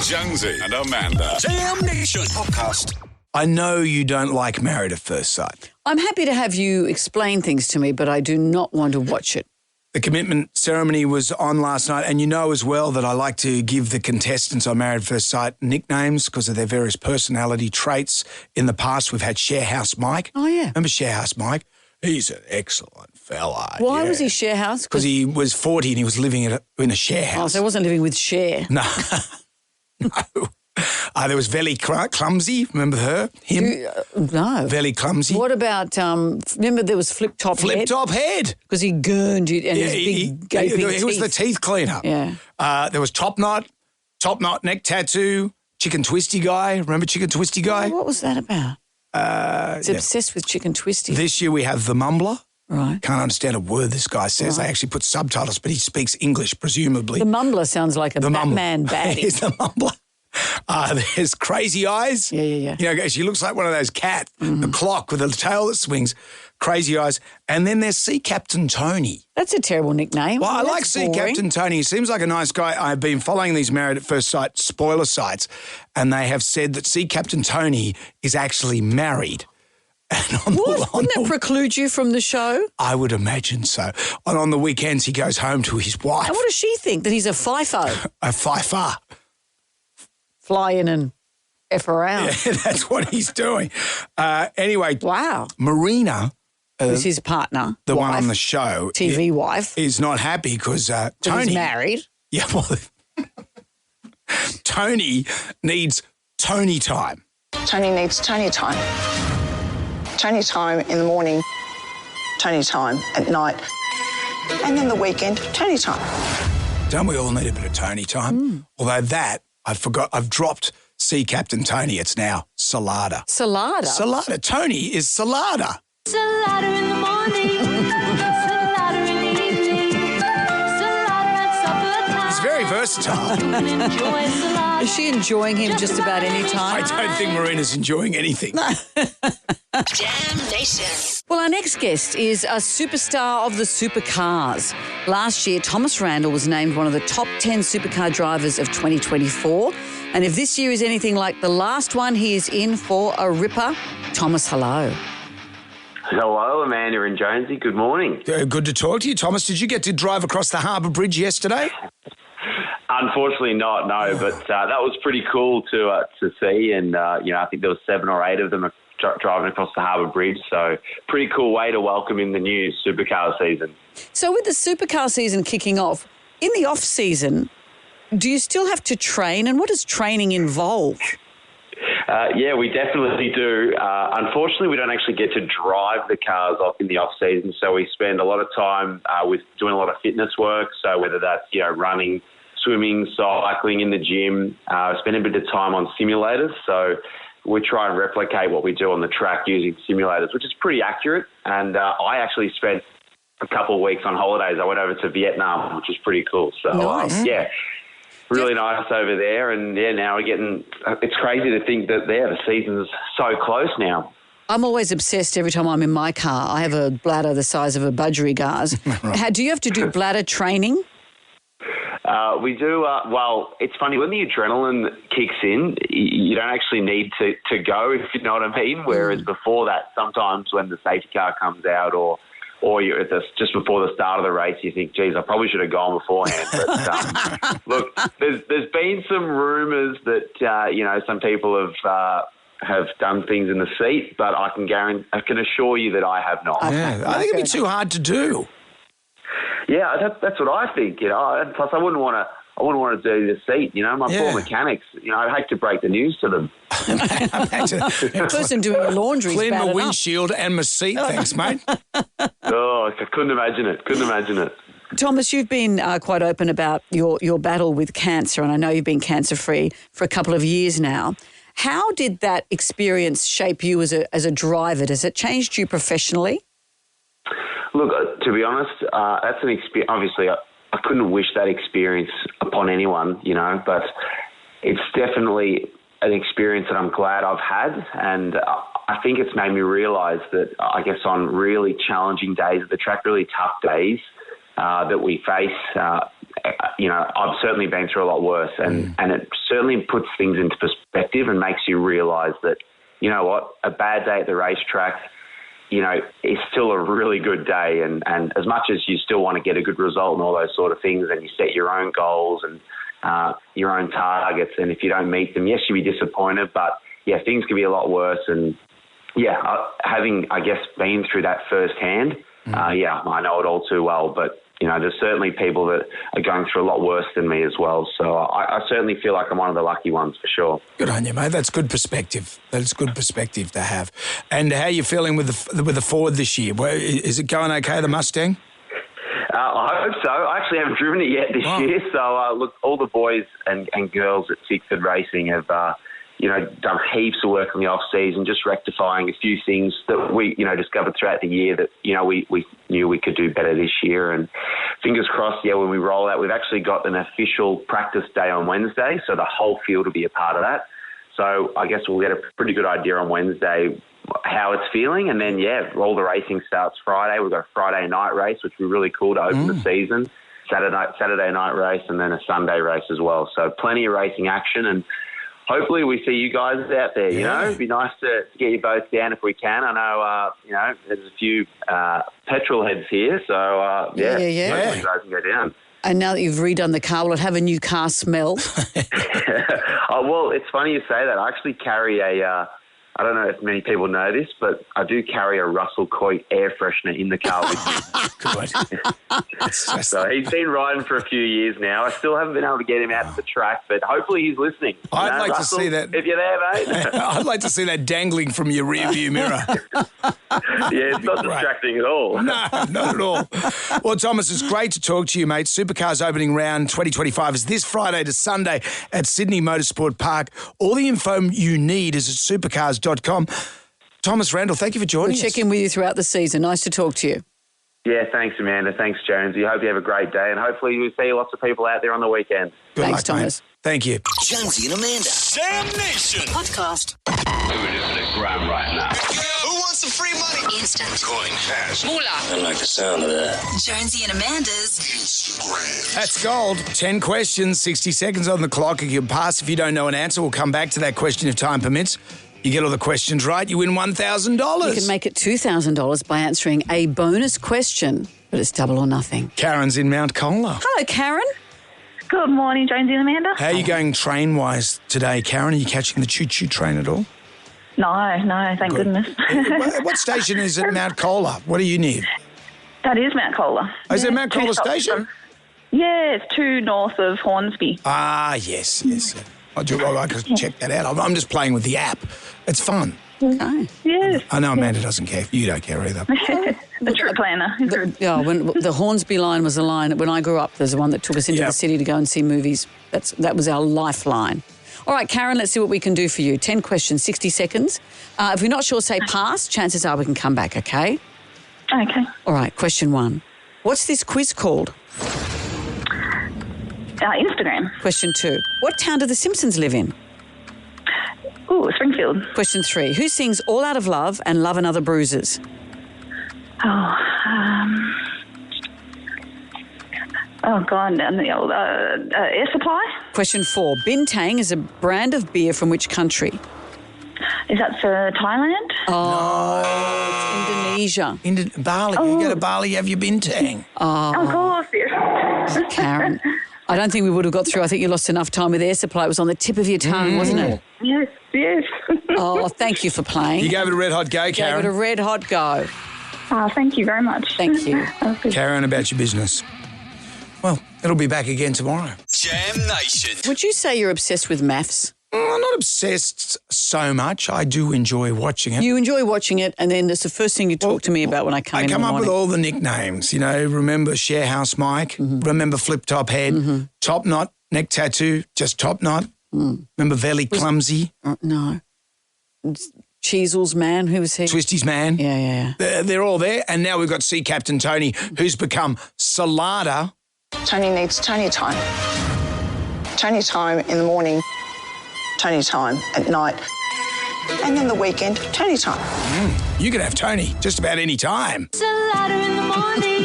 [SPEAKER 3] Jonesy and Amanda. Jam Nation Podcast.
[SPEAKER 1] I know you don't like Married at First Sight.
[SPEAKER 2] I'm happy to have you explain things to me, but I do not want to watch it.
[SPEAKER 1] The commitment ceremony was on last night, and you know as well that I like to give the contestants on Married at First Sight nicknames because of their various personality traits. In the past, we've had Sharehouse Mike.
[SPEAKER 2] Oh, yeah.
[SPEAKER 1] Remember Sharehouse Mike? He's an excellent fella.
[SPEAKER 2] Why was he Sharehouse?
[SPEAKER 1] Because he was 40 and he was living in a sharehouse.
[SPEAKER 2] Oh, so he wasn't living with Cher.
[SPEAKER 1] No. No. There was Velly Clumsy. Remember her? Him?
[SPEAKER 2] No.
[SPEAKER 1] Velly Clumsy.
[SPEAKER 2] What about, remember there was Flip Top Head?
[SPEAKER 1] Flip Top Head.
[SPEAKER 2] Because he gurned you and his big gaping teeth.
[SPEAKER 1] He was the teeth cleaner.
[SPEAKER 2] Yeah.
[SPEAKER 1] There was Top Knot neck tattoo, Chicken Twisty guy. Remember Chicken Twisty guy?
[SPEAKER 2] What was that about? He's obsessed with Chicken Twisty.
[SPEAKER 1] This year we have The Mumbler.
[SPEAKER 2] Right.
[SPEAKER 1] Can't understand a word this guy says. Right. They actually put subtitles, but he speaks English, presumably.
[SPEAKER 2] The Mumbler sounds like a Batman baddie.
[SPEAKER 1] He's The Mumbler. There's Crazy Eyes.
[SPEAKER 2] Yeah.
[SPEAKER 1] You know, she looks like one of those cats, the clock with the tail that swings. Crazy Eyes. And then there's Sea Captain Tony.
[SPEAKER 2] That's a terrible nickname.
[SPEAKER 1] Well, I like Sea Captain Tony. He seems like a nice guy. I've been following these Married at First Sight spoiler sites, and they have said that Sea Captain Tony is actually married.
[SPEAKER 2] Wouldn't that preclude you from the show?
[SPEAKER 1] I would imagine so. And on the weekends, he goes home to his wife.
[SPEAKER 2] And what does she think? That he's a FIFO?
[SPEAKER 1] A FIFA.
[SPEAKER 2] Fly in and F around.
[SPEAKER 1] Yeah, that's what he's doing. Anyway.
[SPEAKER 2] Wow.
[SPEAKER 1] Marina.
[SPEAKER 2] Who's his partner.
[SPEAKER 1] The one on the show.
[SPEAKER 2] TV wife.
[SPEAKER 1] Is not happy because Tony.
[SPEAKER 2] He's married.
[SPEAKER 1] Yeah, well, Tony needs Tony time.
[SPEAKER 15] Tony needs Tony time. Tony time in the morning, Tony time at night, and then the weekend, Tony time.
[SPEAKER 1] Don't we all need a bit of Tony time? Although I've dropped Sea Captain Tony. It's now Salada.
[SPEAKER 2] Salada?
[SPEAKER 1] Salada. Tony is Salada.
[SPEAKER 14] Salada in the morning, salada in the evening, salada at supper time.
[SPEAKER 1] It's very very versatile.
[SPEAKER 2] Is she enjoying him just about any time?
[SPEAKER 1] I don't think Marina's enjoying anything.
[SPEAKER 13] Jam Nation.
[SPEAKER 2] Well, our next guest is a superstar of the supercars. Last year, Thomas Randall was named one of the top 10 supercar drivers of 2024. And if this year is anything like the last one, he is in for a ripper. Thomas, hello.
[SPEAKER 17] Hello, Amanda and Jonesy. Good morning.
[SPEAKER 1] Good to talk to you, Thomas. Did you get to drive across the Harbour Bridge yesterday?
[SPEAKER 17] Unfortunately not, no, but that was pretty cool to see. And, I think there was 7 or 8 of them driving across the Harbour Bridge. So pretty cool way to welcome in the new supercar season.
[SPEAKER 2] So with the supercar season kicking off, in the off-season, do you still have to train? And what does training involve?
[SPEAKER 17] Yeah, we definitely do. Unfortunately, we don't actually get to drive the cars off in the off-season. So we spend a lot of time with doing a lot of fitness work. So whether that's, running, swimming, cycling in the gym, spend a bit of time on simulators. So we try and replicate what we do on the track using simulators, which is pretty accurate. And I actually spent a couple of weeks on holidays. I went over to Vietnam, which was pretty cool. So,
[SPEAKER 2] nice.
[SPEAKER 17] Really nice over there. And, now we're getting – it's crazy to think that, the season's so close now.
[SPEAKER 2] I'm always obsessed every time I'm in my car. I have a bladder the size of a budgerigars. Right. Do you have to do bladder training?
[SPEAKER 17] We do. Well, it's funny. When the adrenaline kicks in, you don't actually need to go, if you know what I mean. Whereas before that, sometimes when the safety car comes out or you're at just before the start of the race, you think, geez, I probably should have gone beforehand. But look, there's been some rumours that, some people have done things in the seat, but I can assure you that I have not.
[SPEAKER 1] Yeah, I think it'd be too hard to do.
[SPEAKER 17] Yeah, that's what I think. And plus, I wouldn't want to do the seat. My poor mechanics. I'd hate to break the news to them.
[SPEAKER 2] The person doing the laundry.
[SPEAKER 1] Clean my windshield and my seat, thanks, mate.
[SPEAKER 17] Oh, I couldn't imagine it.
[SPEAKER 2] Thomas, you've been quite open about your battle with cancer, and I know you've been cancer-free for a couple of years now. How did that experience shape you as a driver? Has it changed you professionally?
[SPEAKER 17] Look, to be honest, that's an experience. Obviously, I couldn't wish that experience upon anyone, but it's definitely an experience that I'm glad I've had. And I think it's made me realise that, I guess, on really challenging days at the track, really tough days that we face, I've certainly been through a lot worse. And it certainly puts things into perspective and makes you realise that, you know what, a bad day at the racetrack, it's still a really good day. And as much as you still want to get a good result and all those sort of things, and you set your own goals and your own targets, and if you don't meet them, yes, you'll be disappointed, but, things can be a lot worse. And, having, I guess, been through that firsthand, I know it all too well. But, there's certainly people that are going through a lot worse than me as well. So I certainly feel like I'm one of the lucky ones for sure.
[SPEAKER 1] Good on you, mate. That's good perspective. That's good perspective to have. And how are you feeling with the Ford this year? Is it going okay, the Mustang?
[SPEAKER 17] I hope so. I actually haven't driven it yet this year. So, look, all the boys and girls at Tickford Racing have, done heaps of work in the off-season, just rectifying a few things that we, discovered throughout the year that, we knew we could do better this year. And fingers crossed, when we roll out, we've actually got an official practice day on Wednesday, so the whole field will be a part of that. So I guess we'll get a pretty good idea on Wednesday how it's feeling. And then, all the racing starts Friday. We've got a Friday night race, which would be really cool to open the season, Saturday night race, and then a Sunday race as well. So plenty of racing action, and hopefully we see you guys out there, It'd be nice to get you both down if we can. I know, there's a few petrol heads here, so, hopefully you guys can go down.
[SPEAKER 2] And now that you've redone the car, will it have a new car smell?
[SPEAKER 17] Well, it's funny you say that. I actually carry I don't know if many people know this, but I do carry a Russell Coit air freshener in the car with me. Good. So he's been riding for a few years now. I still haven't been able to get him out to the track, but hopefully he's listening.
[SPEAKER 1] I'd like
[SPEAKER 17] Russell,
[SPEAKER 1] to see that.
[SPEAKER 17] If you're there, mate.
[SPEAKER 1] I'd like to see that dangling from your rearview mirror.
[SPEAKER 17] It's not distracting at all.
[SPEAKER 1] No, not at all. Well, Thomas, it's great to talk to you, mate. Supercars opening round 2025 is this Friday to Sunday at Sydney Motorsport Park. All the info you need is at supercars.com. Thomas Randall, thank you for joining us.
[SPEAKER 2] We'll check in with you throughout the season. Nice to talk to you.
[SPEAKER 17] Yeah, thanks, Amanda. Thanks, Jonesy. Hope you have a great day, and hopefully you see lots of people out there on the weekend.
[SPEAKER 1] Good
[SPEAKER 2] Thanks,
[SPEAKER 1] luck,
[SPEAKER 2] Thomas.
[SPEAKER 1] mate. Thank you.
[SPEAKER 13] Jonesy and Amanda.
[SPEAKER 3] Jam Nation.
[SPEAKER 13] Podcast.
[SPEAKER 3] Who it is at the gram right now?
[SPEAKER 13] Who wants some free money? Instant.
[SPEAKER 3] Going fast.
[SPEAKER 13] Moolah.
[SPEAKER 3] I like the sound of that.
[SPEAKER 13] Jonesy and Amanda's
[SPEAKER 3] Instagram.
[SPEAKER 1] That's gold. 10 questions, 60 seconds on the clock. If you pass, if you don't know an answer, we'll come back to that question if time permits. You get all the questions right, you win $1,000.
[SPEAKER 2] You can make it $2,000 by answering a bonus question, but it's double or nothing.
[SPEAKER 1] Karen's in Mount Cola.
[SPEAKER 2] Hello, Karen.
[SPEAKER 18] Good morning, Jonesy and Amanda.
[SPEAKER 1] How are you going train-wise today, Karen? Are you catching the choo-choo train at all?
[SPEAKER 18] No, thank goodness.
[SPEAKER 1] What station is at Mount Cola? What do you need?
[SPEAKER 18] That is Mount Cola.
[SPEAKER 1] Oh, is it Mount
[SPEAKER 18] two
[SPEAKER 1] Cola
[SPEAKER 18] stops
[SPEAKER 1] station?
[SPEAKER 18] from- Yeah, it's 2 north of Hornsby.
[SPEAKER 1] Ah, yes. I can check that out. I'm just playing with the app. It's fun.
[SPEAKER 2] Okay.
[SPEAKER 18] Yes.
[SPEAKER 1] I know Amanda doesn't care. You don't care either.
[SPEAKER 18] The trip planner.
[SPEAKER 2] When the Hornsby line was a line, when I grew up, there's the one that took us into the city to go and see movies. That was our lifeline. All right, Karen, let's see what we can do for you. 10 questions, 60 seconds. If we're not sure, say pass. Chances are we can come back, okay?
[SPEAKER 18] Okay.
[SPEAKER 2] All right, question 1. What's this quiz called?
[SPEAKER 18] Instagram.
[SPEAKER 2] Question 2. What town do the Simpsons live in?
[SPEAKER 18] Ooh, Springfield.
[SPEAKER 2] Question 3. Who sings All Out of Love and Love and Other Bruises?
[SPEAKER 18] God, Air Supply?
[SPEAKER 2] Question 4. Bintang is a brand of beer from which country?
[SPEAKER 18] Is that for Thailand?
[SPEAKER 2] Oh, it's Indonesia.
[SPEAKER 1] Bali. You go to Bali, you have your bintang.
[SPEAKER 18] Of course, yes.
[SPEAKER 2] Karen, I don't think we would have got through. I think you lost enough time with Air Supply. It was on the tip of your tongue, wasn't it?
[SPEAKER 18] Yes.
[SPEAKER 2] Oh, thank you for playing.
[SPEAKER 1] You gave it a red hot go, Karen.
[SPEAKER 2] Gave it a red hot go.
[SPEAKER 18] Thank you very much.
[SPEAKER 2] Thank you.
[SPEAKER 1] Karen, about your business. Well, it'll be back again tomorrow.
[SPEAKER 3] Jam Nation.
[SPEAKER 2] Would you say you're obsessed with MAFS?
[SPEAKER 1] I'm not obsessed so much. I do enjoy watching it.
[SPEAKER 2] You enjoy watching it, and then it's the first thing you talk to me about when I come in.
[SPEAKER 1] I come
[SPEAKER 2] in the
[SPEAKER 1] up with
[SPEAKER 2] morning.
[SPEAKER 1] all the nicknames. You know, remember Sharehouse Mike, remember Flip Top Head, Top Knot, Neck Tattoo, just Top Knot. Remember Velly Clumsy?
[SPEAKER 2] No. Cheesel's man, who was he?
[SPEAKER 1] Twisty's man.
[SPEAKER 2] Yeah.
[SPEAKER 1] They're all there. And now we've got Sea Captain Tony, who's become Salada.
[SPEAKER 15] Tony needs Tony time. Tony time in the morning, Tony time at night, and then the weekend, Tony time.
[SPEAKER 1] You can have Tony just about any time.
[SPEAKER 14] Salada in the morning.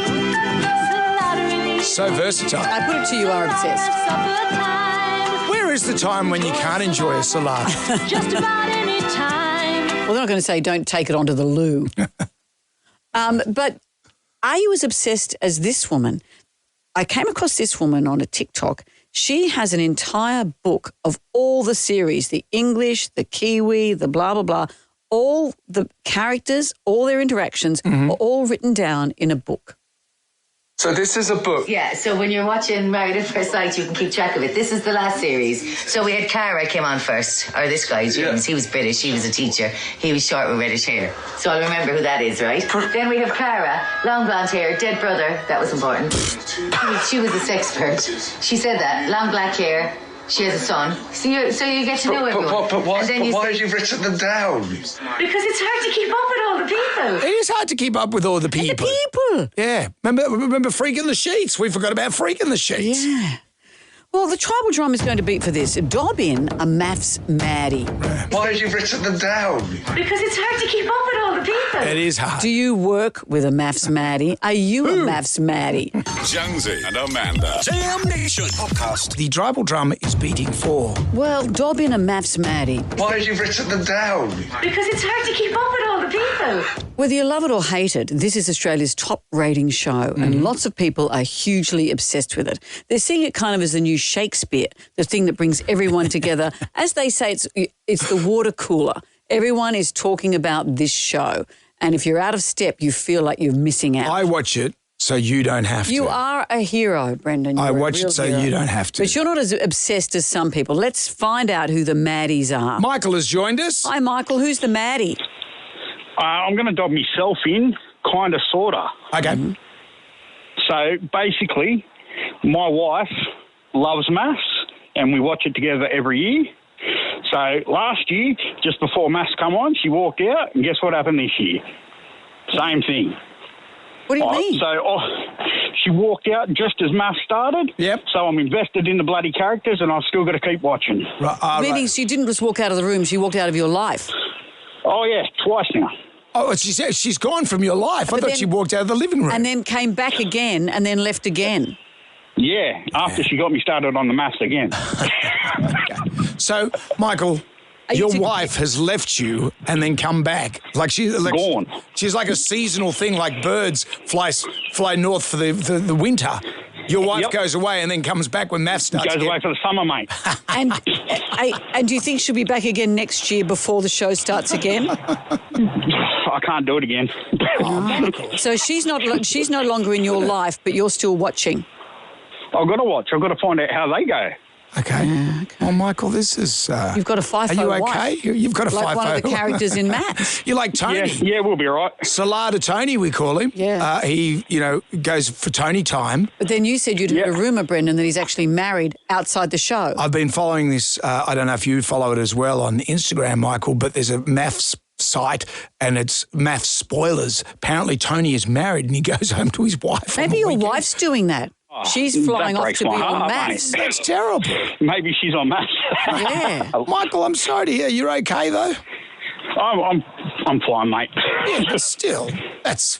[SPEAKER 14] Salada in the
[SPEAKER 1] So versatile.
[SPEAKER 2] I put it to you are obsessed.
[SPEAKER 14] supper time.
[SPEAKER 1] Where is the time when you can't enjoy a salad?
[SPEAKER 14] Just about any time.
[SPEAKER 2] Well, they're not going to say don't take it onto the loo. But are you as obsessed as this woman? I came across this woman on a TikTok. She has an entire book of all the series, the English, the Kiwi, the blah, blah, blah. All the characters, all their interactions are all written down in a book.
[SPEAKER 19] So this is a book.
[SPEAKER 20] Yeah, so when you're watching Married at First Sight, you can keep track of it. This is the last series. So we had Cara came on first, or this guy, James. He was British, he was a teacher. He was short with reddish hair. So I'll remember who that is, right? Then we have Cara, long blonde hair, dead brother. That was important. She was a sexpert. She said that. Long black hair. She has a son. So you get to know everyone.
[SPEAKER 19] But why
[SPEAKER 20] And then
[SPEAKER 19] have you written them down?
[SPEAKER 20] Because it's hard to keep up with all the people.
[SPEAKER 1] It is hard to keep up with all the people. Yeah. Remember Freaking the Sheets? We forgot about Freaking the Sheets.
[SPEAKER 2] Yeah. Well, the tribal drum is going to beat for this. Dob in a MAFS Maddie.
[SPEAKER 19] Why have you written them down?
[SPEAKER 20] Because it's hard to keep up with all the people.
[SPEAKER 1] It is hard.
[SPEAKER 2] Do you work with a MAFS Maddie? Are you a MAFS Maddie?
[SPEAKER 3] Jonesy and Amanda. Jam Nation podcast.
[SPEAKER 1] The tribal drum is beating for.
[SPEAKER 2] Well, dob in a MAFS Maddie.
[SPEAKER 19] Why have you written them down?
[SPEAKER 20] Because it's hard to keep up with all the people.
[SPEAKER 2] Whether you love it or hate it, this is Australia's top rating show, and lots of people are hugely obsessed with it. They're seeing it kind of as the new Shakespeare, the thing that brings everyone together. As they say, it's the water cooler. Everyone is talking about this show, and if you're out of step, you feel like you're missing out.
[SPEAKER 1] I watch it so you don't have to.
[SPEAKER 2] You are a hero, Brendan.
[SPEAKER 1] I
[SPEAKER 2] You're a
[SPEAKER 1] watch
[SPEAKER 2] real
[SPEAKER 1] it so
[SPEAKER 2] hero.
[SPEAKER 1] you don't have to.
[SPEAKER 2] But you're not as obsessed as some people. Let's find out who the Maddies are.
[SPEAKER 1] Michael has joined us.
[SPEAKER 2] Hi, Michael. Who's the Maddie?
[SPEAKER 21] I'm going to dob myself in, kind of, sort of.
[SPEAKER 1] Okay.
[SPEAKER 21] So basically, my wife loves MAFS, and we watch it together every year. So last year, just before MAFS come on, she walked out, and guess what happened this year? Same thing.
[SPEAKER 2] What do you mean?
[SPEAKER 21] She walked out just as MAFS started.
[SPEAKER 1] Yep.
[SPEAKER 21] So I'm invested in the bloody characters, and I've still got to keep watching.
[SPEAKER 2] Meaning she didn't just walk out of the room; she walked out of your life.
[SPEAKER 21] Oh yeah, twice now.
[SPEAKER 1] Oh, she's gone from your life. I thought she walked out of the living room.
[SPEAKER 2] And then came back again and then left again.
[SPEAKER 21] Yeah, after she got me started on the MAFS again.
[SPEAKER 1] Okay. So, Michael, your wife has left you and then come back. She's
[SPEAKER 21] gone.
[SPEAKER 1] She's like a seasonal thing, like birds fly north for the winter. Your wife goes away and then comes back when MAFS starts.
[SPEAKER 21] Goes away for the summer, mate.
[SPEAKER 2] And do you think she'll be back again next year before the show starts again?
[SPEAKER 21] I can't do it again.
[SPEAKER 2] So she's no longer in your life, but you're still watching.
[SPEAKER 21] I've got to watch. I've got to find out how they go.
[SPEAKER 1] Okay.
[SPEAKER 2] Yeah, okay.
[SPEAKER 1] Well, Michael, this is...
[SPEAKER 2] You've got a FIFO
[SPEAKER 1] Are you okay?
[SPEAKER 2] wife.
[SPEAKER 1] You've got a FIFO.
[SPEAKER 2] Like one of the characters in MAFS.
[SPEAKER 1] You're like Tony.
[SPEAKER 21] Yeah, we'll be all right.
[SPEAKER 1] Salada Tony, we call him.
[SPEAKER 2] Yeah.
[SPEAKER 1] He, goes for Tony time.
[SPEAKER 2] But then you said you'd heard a rumour, Brendan, that he's actually married outside the show.
[SPEAKER 1] I've been following this. I don't know if you follow it as well on Instagram, Michael, but there's a MAFS site and it's MAFS spoilers. Apparently Tony is married and he goes home to his wife.
[SPEAKER 2] Maybe your wife's doing that. She's flying off to be on MAFS.
[SPEAKER 1] That's terrible.
[SPEAKER 21] Maybe she's on MAFS.
[SPEAKER 2] Yeah.
[SPEAKER 1] Michael, I'm sorry to hear. You're okay, though?
[SPEAKER 21] I'm fine, mate.
[SPEAKER 1] Yeah, but still, that's...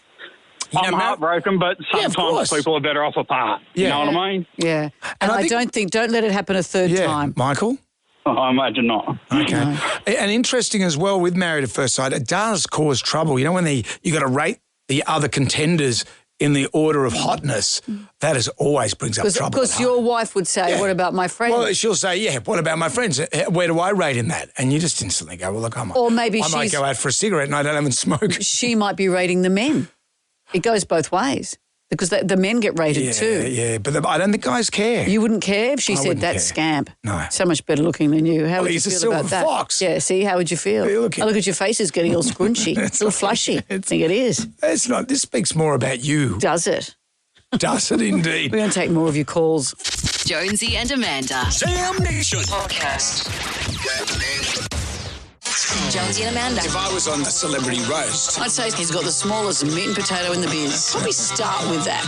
[SPEAKER 21] I'm heartbroken, but sometimes people are better off apart.
[SPEAKER 1] Yeah.
[SPEAKER 21] You know what I mean?
[SPEAKER 2] Yeah. And I don't let it happen a third time.
[SPEAKER 1] Michael?
[SPEAKER 21] I imagine not.
[SPEAKER 1] Okay. No. And interesting as well with Married at First Sight, it does cause trouble. You know, when you got to rate the other contenders in the order of hotness, that always brings up trouble.
[SPEAKER 2] Because your wife would say, what about my friends?
[SPEAKER 1] Well, she'll say, what about my friends? Where do I rate in that? And you just instantly go, well, look, I might go out for a cigarette and I don't even smoke.
[SPEAKER 2] She might be rating the men. It goes both ways. Because the men get rated too.
[SPEAKER 1] Yeah, but I don't think guys care.
[SPEAKER 2] You wouldn't care if she said that scamp.
[SPEAKER 1] No.
[SPEAKER 2] So much better looking than you. How would you feel about that?
[SPEAKER 1] He's a silver fox.
[SPEAKER 2] Yeah, see, how would you feel? Look at your face is getting all scrunchy. It's a little flushy. I think it is.
[SPEAKER 1] It's not. This speaks more about you.
[SPEAKER 2] Does it?
[SPEAKER 1] Does it indeed?
[SPEAKER 2] We're going to take more of your calls.
[SPEAKER 13] Jonesy and Amanda.
[SPEAKER 3] Sam Nation.
[SPEAKER 13] Podcast. Jonesy and Amanda.
[SPEAKER 1] If I was on a celebrity roast,
[SPEAKER 2] I'd say he's got the smallest meat and potato in the biz. Probably start with that.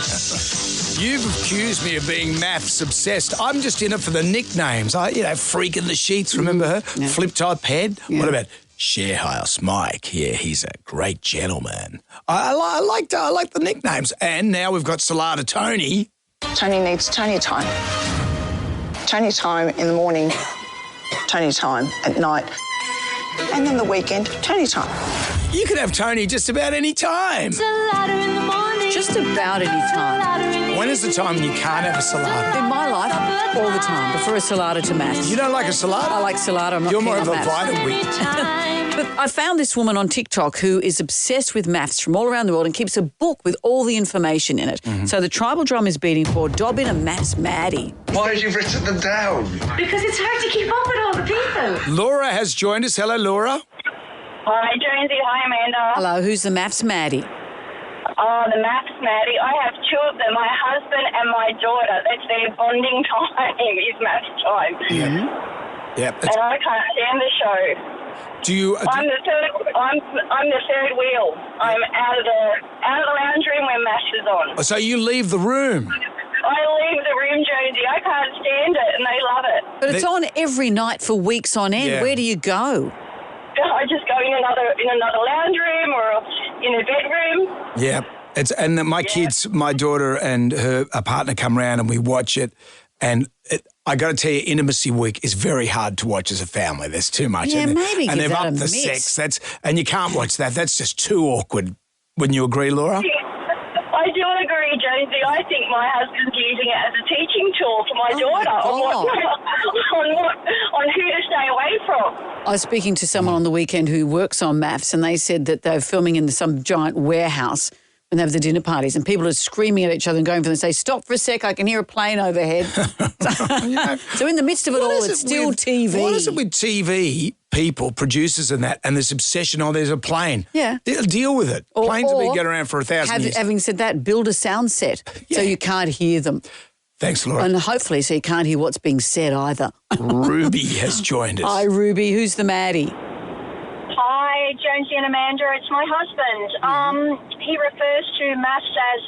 [SPEAKER 1] You've accused me of being MAFS obsessed. I'm just in it for the nicknames. Freak in the sheets, remember her? Yeah. Flip top head. Yeah. What about Sharehouse Mike? Yeah, he's a great gentleman. I like the nicknames. And now we've got Salada Tony.
[SPEAKER 15] Tony needs Tony time. Tony time in the morning, Tony time at night. And then the weekend, Tony time.
[SPEAKER 1] You can have Tony just about any time.
[SPEAKER 14] Salada in the morning.
[SPEAKER 2] Just about any time.
[SPEAKER 1] When is the time when you can't have a salada?
[SPEAKER 2] In my life, all the time. Prefer a salada to MAFS.
[SPEAKER 1] You don't like a salada?
[SPEAKER 2] I like salada. I'm not
[SPEAKER 1] You're
[SPEAKER 2] keen
[SPEAKER 1] more
[SPEAKER 2] on
[SPEAKER 1] of a
[SPEAKER 2] MAFS.
[SPEAKER 1] vitamin wheat.
[SPEAKER 2] But I found this woman on TikTok who is obsessed with MAFS from all around the world and keeps a book with all the information in it. Mm-hmm. So the tribal drum is beating for Dobbin and MAFS Maddie.
[SPEAKER 19] Why have you written them down?
[SPEAKER 14] Because it's hard to keep up with all the people.
[SPEAKER 1] Laura has joined us. Hello, Laura.
[SPEAKER 5] Hi, Jonesy. Hi, Amanda.
[SPEAKER 2] Hello, who's the MAFS Maddie?
[SPEAKER 5] Oh, the MAFS Maddie. I have two of them, my husband and my daughter. That's their bonding time, is MAFS time.
[SPEAKER 1] Mm-hmm. Yep.
[SPEAKER 5] And I can't stand the show. I'm the third wheel. I'm out of the lounge room when MAFS is on.
[SPEAKER 1] So you leave the room?
[SPEAKER 5] I leave the room, Jonesy. I can't stand it, and they love it.
[SPEAKER 2] But it's on every night for weeks on end.
[SPEAKER 1] Yeah.
[SPEAKER 2] Where do you go?
[SPEAKER 5] I just go in another lounge room or in a bedroom.
[SPEAKER 1] Yeah. And my kids, my daughter and her partner come around and we watch it. And I got to tell you, Intimacy Week is very hard to watch as a family. There's too much.
[SPEAKER 2] Yeah, maybe
[SPEAKER 1] and
[SPEAKER 2] give
[SPEAKER 1] they've
[SPEAKER 2] that
[SPEAKER 1] upped
[SPEAKER 2] a
[SPEAKER 1] the
[SPEAKER 2] miss.
[SPEAKER 1] sex. And you can't watch that. That's just too awkward. Wouldn't you agree, Laura?
[SPEAKER 5] I do agree, Jonesy. I think my husband's using it as a teaching tool for my daughter on who to stay away from.
[SPEAKER 2] I was speaking to someone on the weekend who works on MAFS, and they said that they're filming in some giant warehouse when they have the dinner parties, and people are screaming at each other and going for them and say, stop for a sec, I can hear a plane overhead. So in the midst of it all, it's still TV.
[SPEAKER 1] What is it with TV people, producers and that, and this obsession, there's a plane?
[SPEAKER 2] Yeah.
[SPEAKER 1] Deal with it. Planes have been going around for 1,000 years.
[SPEAKER 2] Having said that, build a sound set so you can't hear them.
[SPEAKER 1] Thanks, Laura.
[SPEAKER 2] And hopefully so you can't hear what's being said either.
[SPEAKER 1] Ruby has joined us.
[SPEAKER 2] Hi, Ruby. Who's the Maddie?
[SPEAKER 5] Hi, Jonesy and Amanda. It's my husband. He refers to MAFS as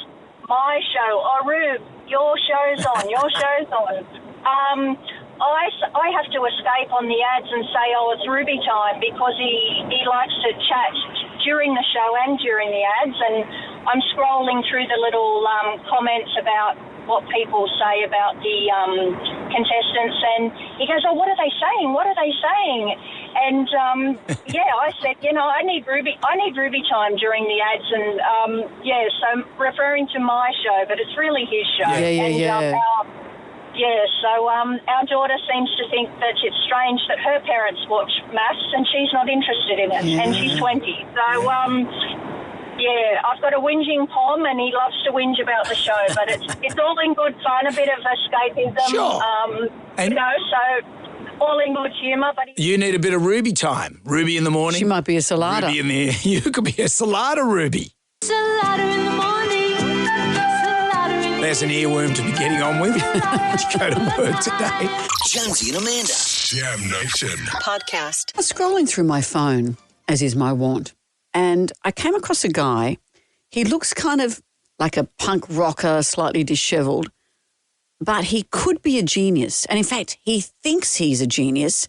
[SPEAKER 5] my show. Oh, Rube, your show's on. Your show's on. I have to escape on the ads and say, oh, it's Ruby time, because he likes to chat during the show and during the ads, and I'm scrolling through the little comments about what people say about the contestants, and he goes, oh, what are they saying? What are they saying? And I said, I need Ruby time during the ads, and so I'm referring to my show, but it's really his show. So our daughter seems to think that it's strange that her parents watch MAFS and she's not interested in it, and she's 20. So, I've got a whinging Pom, and he loves to whinge about the show, but it's all in good fun, a bit of escapism.
[SPEAKER 1] Sure.
[SPEAKER 5] So all in good humour. But
[SPEAKER 1] you need a bit of Ruby time. Ruby in the morning.
[SPEAKER 2] She might be a salada.
[SPEAKER 1] Ruby in the you could be a salada, Ruby.
[SPEAKER 14] Salada in the morning.
[SPEAKER 1] There's an earworm to be getting on with. To go to work today.
[SPEAKER 6] Jonesy and Amanda.
[SPEAKER 3] Jam Nation.
[SPEAKER 13] Podcast.
[SPEAKER 2] I was scrolling through my phone, as is my wont, and I came across a guy. He looks kind of like a punk rocker, slightly dishevelled, but he could be a genius. And in fact, he thinks he's a genius.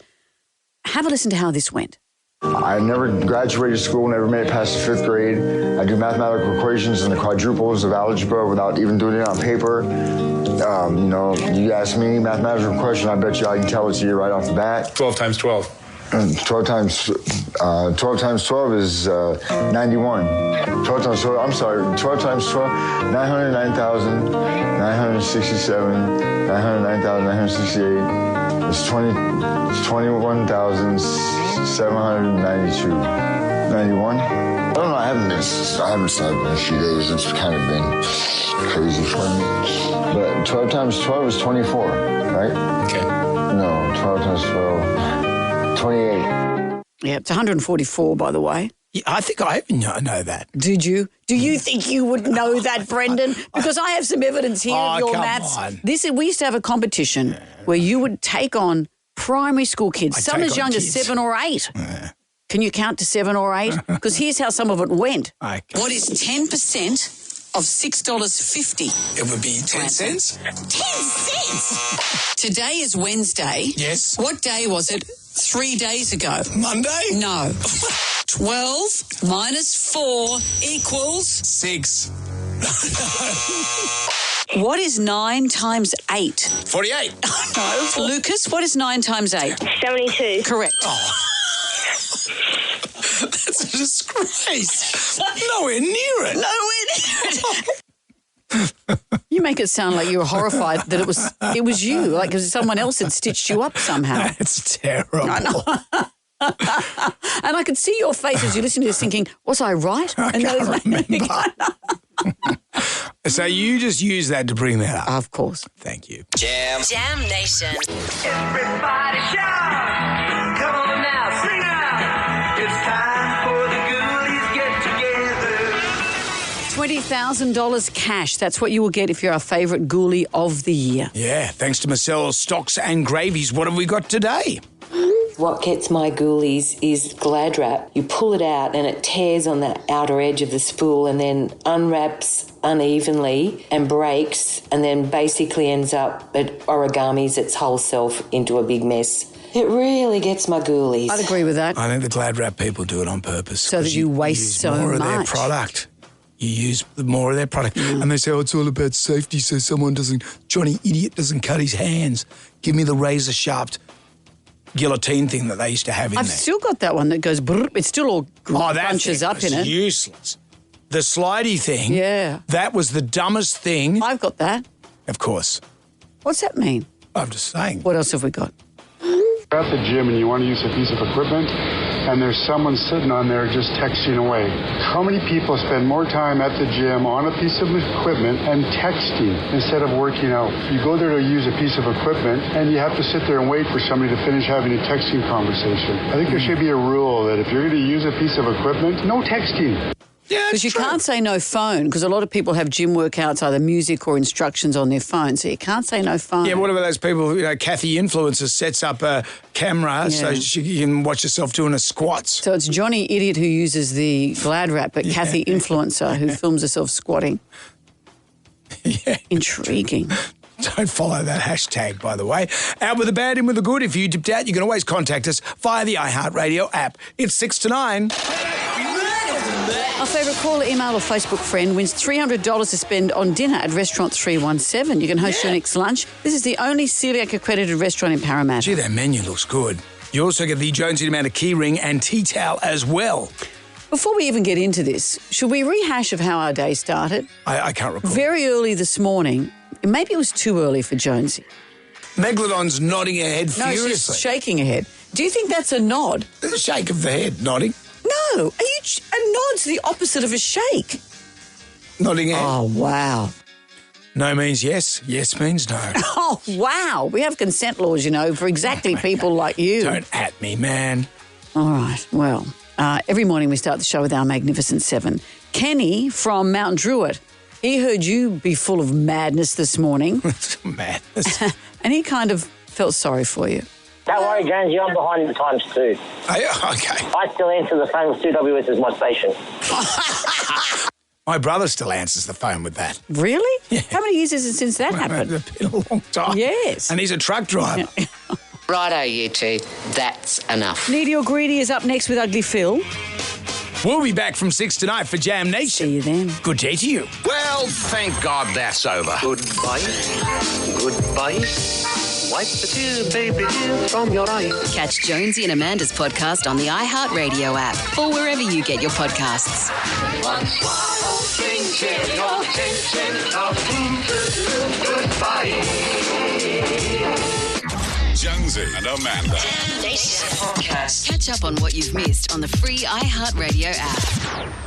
[SPEAKER 2] Have a listen to how this went.
[SPEAKER 22] I never graduated school, never made it past the 5th grade. I do mathematical equations and the quadruples of algebra without even doing it on paper. You ask me mathematical question, I bet you I can tell it to you right off the bat.
[SPEAKER 23] 12 times 12.
[SPEAKER 22] 12 times 12 is 91. 12 times 12, I'm sorry, 12 times 12, 909,967, 909,968. It's 21,792. 91? I don't know, I haven't slept in a few days. It's kind of been crazy for me. But 12 times 12 is 24, right?
[SPEAKER 23] Okay.
[SPEAKER 22] No, 12 times 12, 28.
[SPEAKER 2] Yeah, it's 144, by the way.
[SPEAKER 1] Yeah, I think I know that.
[SPEAKER 2] Did you? Do you think you would know that, Brendan? Because I have some evidence here of your maths.
[SPEAKER 1] On.
[SPEAKER 2] We used to have a competition where you would take on primary school kids, some as young as 7 or 8. Can you count to 7 or 8? Because here's how some of it went.
[SPEAKER 1] Okay.
[SPEAKER 2] What is 10% of $6.50?
[SPEAKER 1] It would be 10 cents.
[SPEAKER 2] 10 cents? Today is Wednesday.
[SPEAKER 1] Yes.
[SPEAKER 2] What day was it 3 days ago?
[SPEAKER 1] Monday?
[SPEAKER 2] No. 12 minus 4 equals...
[SPEAKER 1] 6.
[SPEAKER 2] What is 9 times 8?
[SPEAKER 1] 48.
[SPEAKER 2] No. Lucas, what is 9 times 8?
[SPEAKER 5] 72.
[SPEAKER 2] Correct.
[SPEAKER 1] Oh. That's a disgrace. Nowhere near it.
[SPEAKER 2] You make it sound like you were horrified that it was you, like because someone else had stitched you up somehow.
[SPEAKER 1] That's terrible.
[SPEAKER 2] I know. And I could see your face as you listened to this thinking, was I right?
[SPEAKER 1] I can't remember. So you just use that to bring that up?
[SPEAKER 2] Of course.
[SPEAKER 1] Thank you.
[SPEAKER 13] Jam Nation.
[SPEAKER 14] Everybody shout. Come on now, sing out. It's time for the ghoulies get together.
[SPEAKER 2] $20,000 cash. That's what you will get if you're our favourite ghoulie of the year.
[SPEAKER 1] Yeah, thanks to Marcella's Stocks and Gravies. What have we got today?
[SPEAKER 24] What gets my ghoulies is Glad Wrap. You pull it out and it tears on the outer edge of the spool and then unwraps unevenly and breaks and then basically ends up at origamis its whole self into a big mess. It really gets my ghoulies.
[SPEAKER 2] I'd agree with that.
[SPEAKER 1] I think the Glad Wrap people do it on purpose.
[SPEAKER 2] So that you waste so
[SPEAKER 1] more
[SPEAKER 2] much.
[SPEAKER 1] Of their product. You use more of their product. And they say, oh, it's all about safety so Johnny Idiot doesn't cut his hands. Give me the razor-sharp guillotine thing that they used to have in there.
[SPEAKER 2] I've still got that one that goes, brrr, it's still all bunches up in it.
[SPEAKER 1] Useless. The slidey thing.
[SPEAKER 2] Yeah.
[SPEAKER 1] That was the dumbest thing.
[SPEAKER 2] I've got that.
[SPEAKER 1] Of course.
[SPEAKER 2] What's that mean?
[SPEAKER 1] I'm just saying.
[SPEAKER 2] What else have we got?
[SPEAKER 25] You're at the gym and you want to use a piece of equipment and there's someone sitting on there just texting away. How many people spend more time at the gym on a piece of equipment and texting instead of working out? You go there to use a piece of equipment and you have to sit there and wait for somebody to finish having a texting conversation. I think there should be a rule that if you're going to use a piece of equipment, no texting.
[SPEAKER 1] Yeah,
[SPEAKER 2] because you can't say no phone, because a lot of people have gym workouts, either music or instructions on their phone, so you can't say no phone.
[SPEAKER 1] Yeah, what about those people, Kathy Influencer sets up a camera so you can watch yourself doing a squats.
[SPEAKER 2] So it's Johnny Idiot who uses the Glad Wrap, but Kathy Influencer who films herself squatting.
[SPEAKER 1] Yeah.
[SPEAKER 2] Intriguing.
[SPEAKER 1] Don't follow that hashtag, by the way. Out with the bad, in with the good. If you dipped out, you can always contact us via the iHeartRadio app. It's 6 to 9.
[SPEAKER 2] Our favourite caller, email or Facebook friend wins $300 to spend on dinner at Restaurant 317. You can host your next lunch. This is the only celiac-accredited restaurant in Parramatta.
[SPEAKER 1] Gee, that menu looks good. You also get the Jonesy amount of key ring and tea towel as well.
[SPEAKER 2] Before we even get into this, should we rehash of how our day started?
[SPEAKER 1] I can't recall.
[SPEAKER 2] Very early this morning, maybe it was too early for Jonesy.
[SPEAKER 1] Megalodon's nodding her head furiously.
[SPEAKER 2] No, she's shaking her head. Do you think that's a nod?
[SPEAKER 1] A shake of the head, nodding.
[SPEAKER 2] No, a nod's the opposite of a shake.
[SPEAKER 1] Nodding head.
[SPEAKER 2] Oh, wow.
[SPEAKER 1] No means yes, yes means no.
[SPEAKER 2] Oh, wow. We have consent laws, for exactly people like you.
[SPEAKER 1] Don't at me, man.
[SPEAKER 2] All right, well, every morning we start the show with our Magnificent Seven. Kenny from Mount Druitt, he heard you be full of madness this morning.
[SPEAKER 1] Madness.
[SPEAKER 2] And he kind of felt sorry for you.
[SPEAKER 4] Don't worry, Jonesy, I'm behind the times too.
[SPEAKER 1] Oh, yeah? Okay.
[SPEAKER 4] I still answer the phone with 2WS as my station.
[SPEAKER 1] My brother still answers the phone with that.
[SPEAKER 2] Really? Yeah. How many years is it since that happened?
[SPEAKER 1] It's been a long time.
[SPEAKER 2] Yes.
[SPEAKER 1] And he's a truck driver.
[SPEAKER 6] Righto, you two. That's enough.
[SPEAKER 2] Needy or Greedy is up next with Ugly Phil.
[SPEAKER 1] We'll be back from 6 tonight for Jam Nation.
[SPEAKER 2] See you then.
[SPEAKER 1] Good day to you.
[SPEAKER 8] Well, thank God that's over.
[SPEAKER 10] Goodbye. Goodbye. Wipe the tears, baby, tears from your eyes.
[SPEAKER 13] Catch Jonesy and Amanda's podcast on the iHeartRadio app or wherever you get your podcasts.
[SPEAKER 3] Jonesy and Amanda.
[SPEAKER 13] Catch up on what you've missed on the free iHeartRadio app.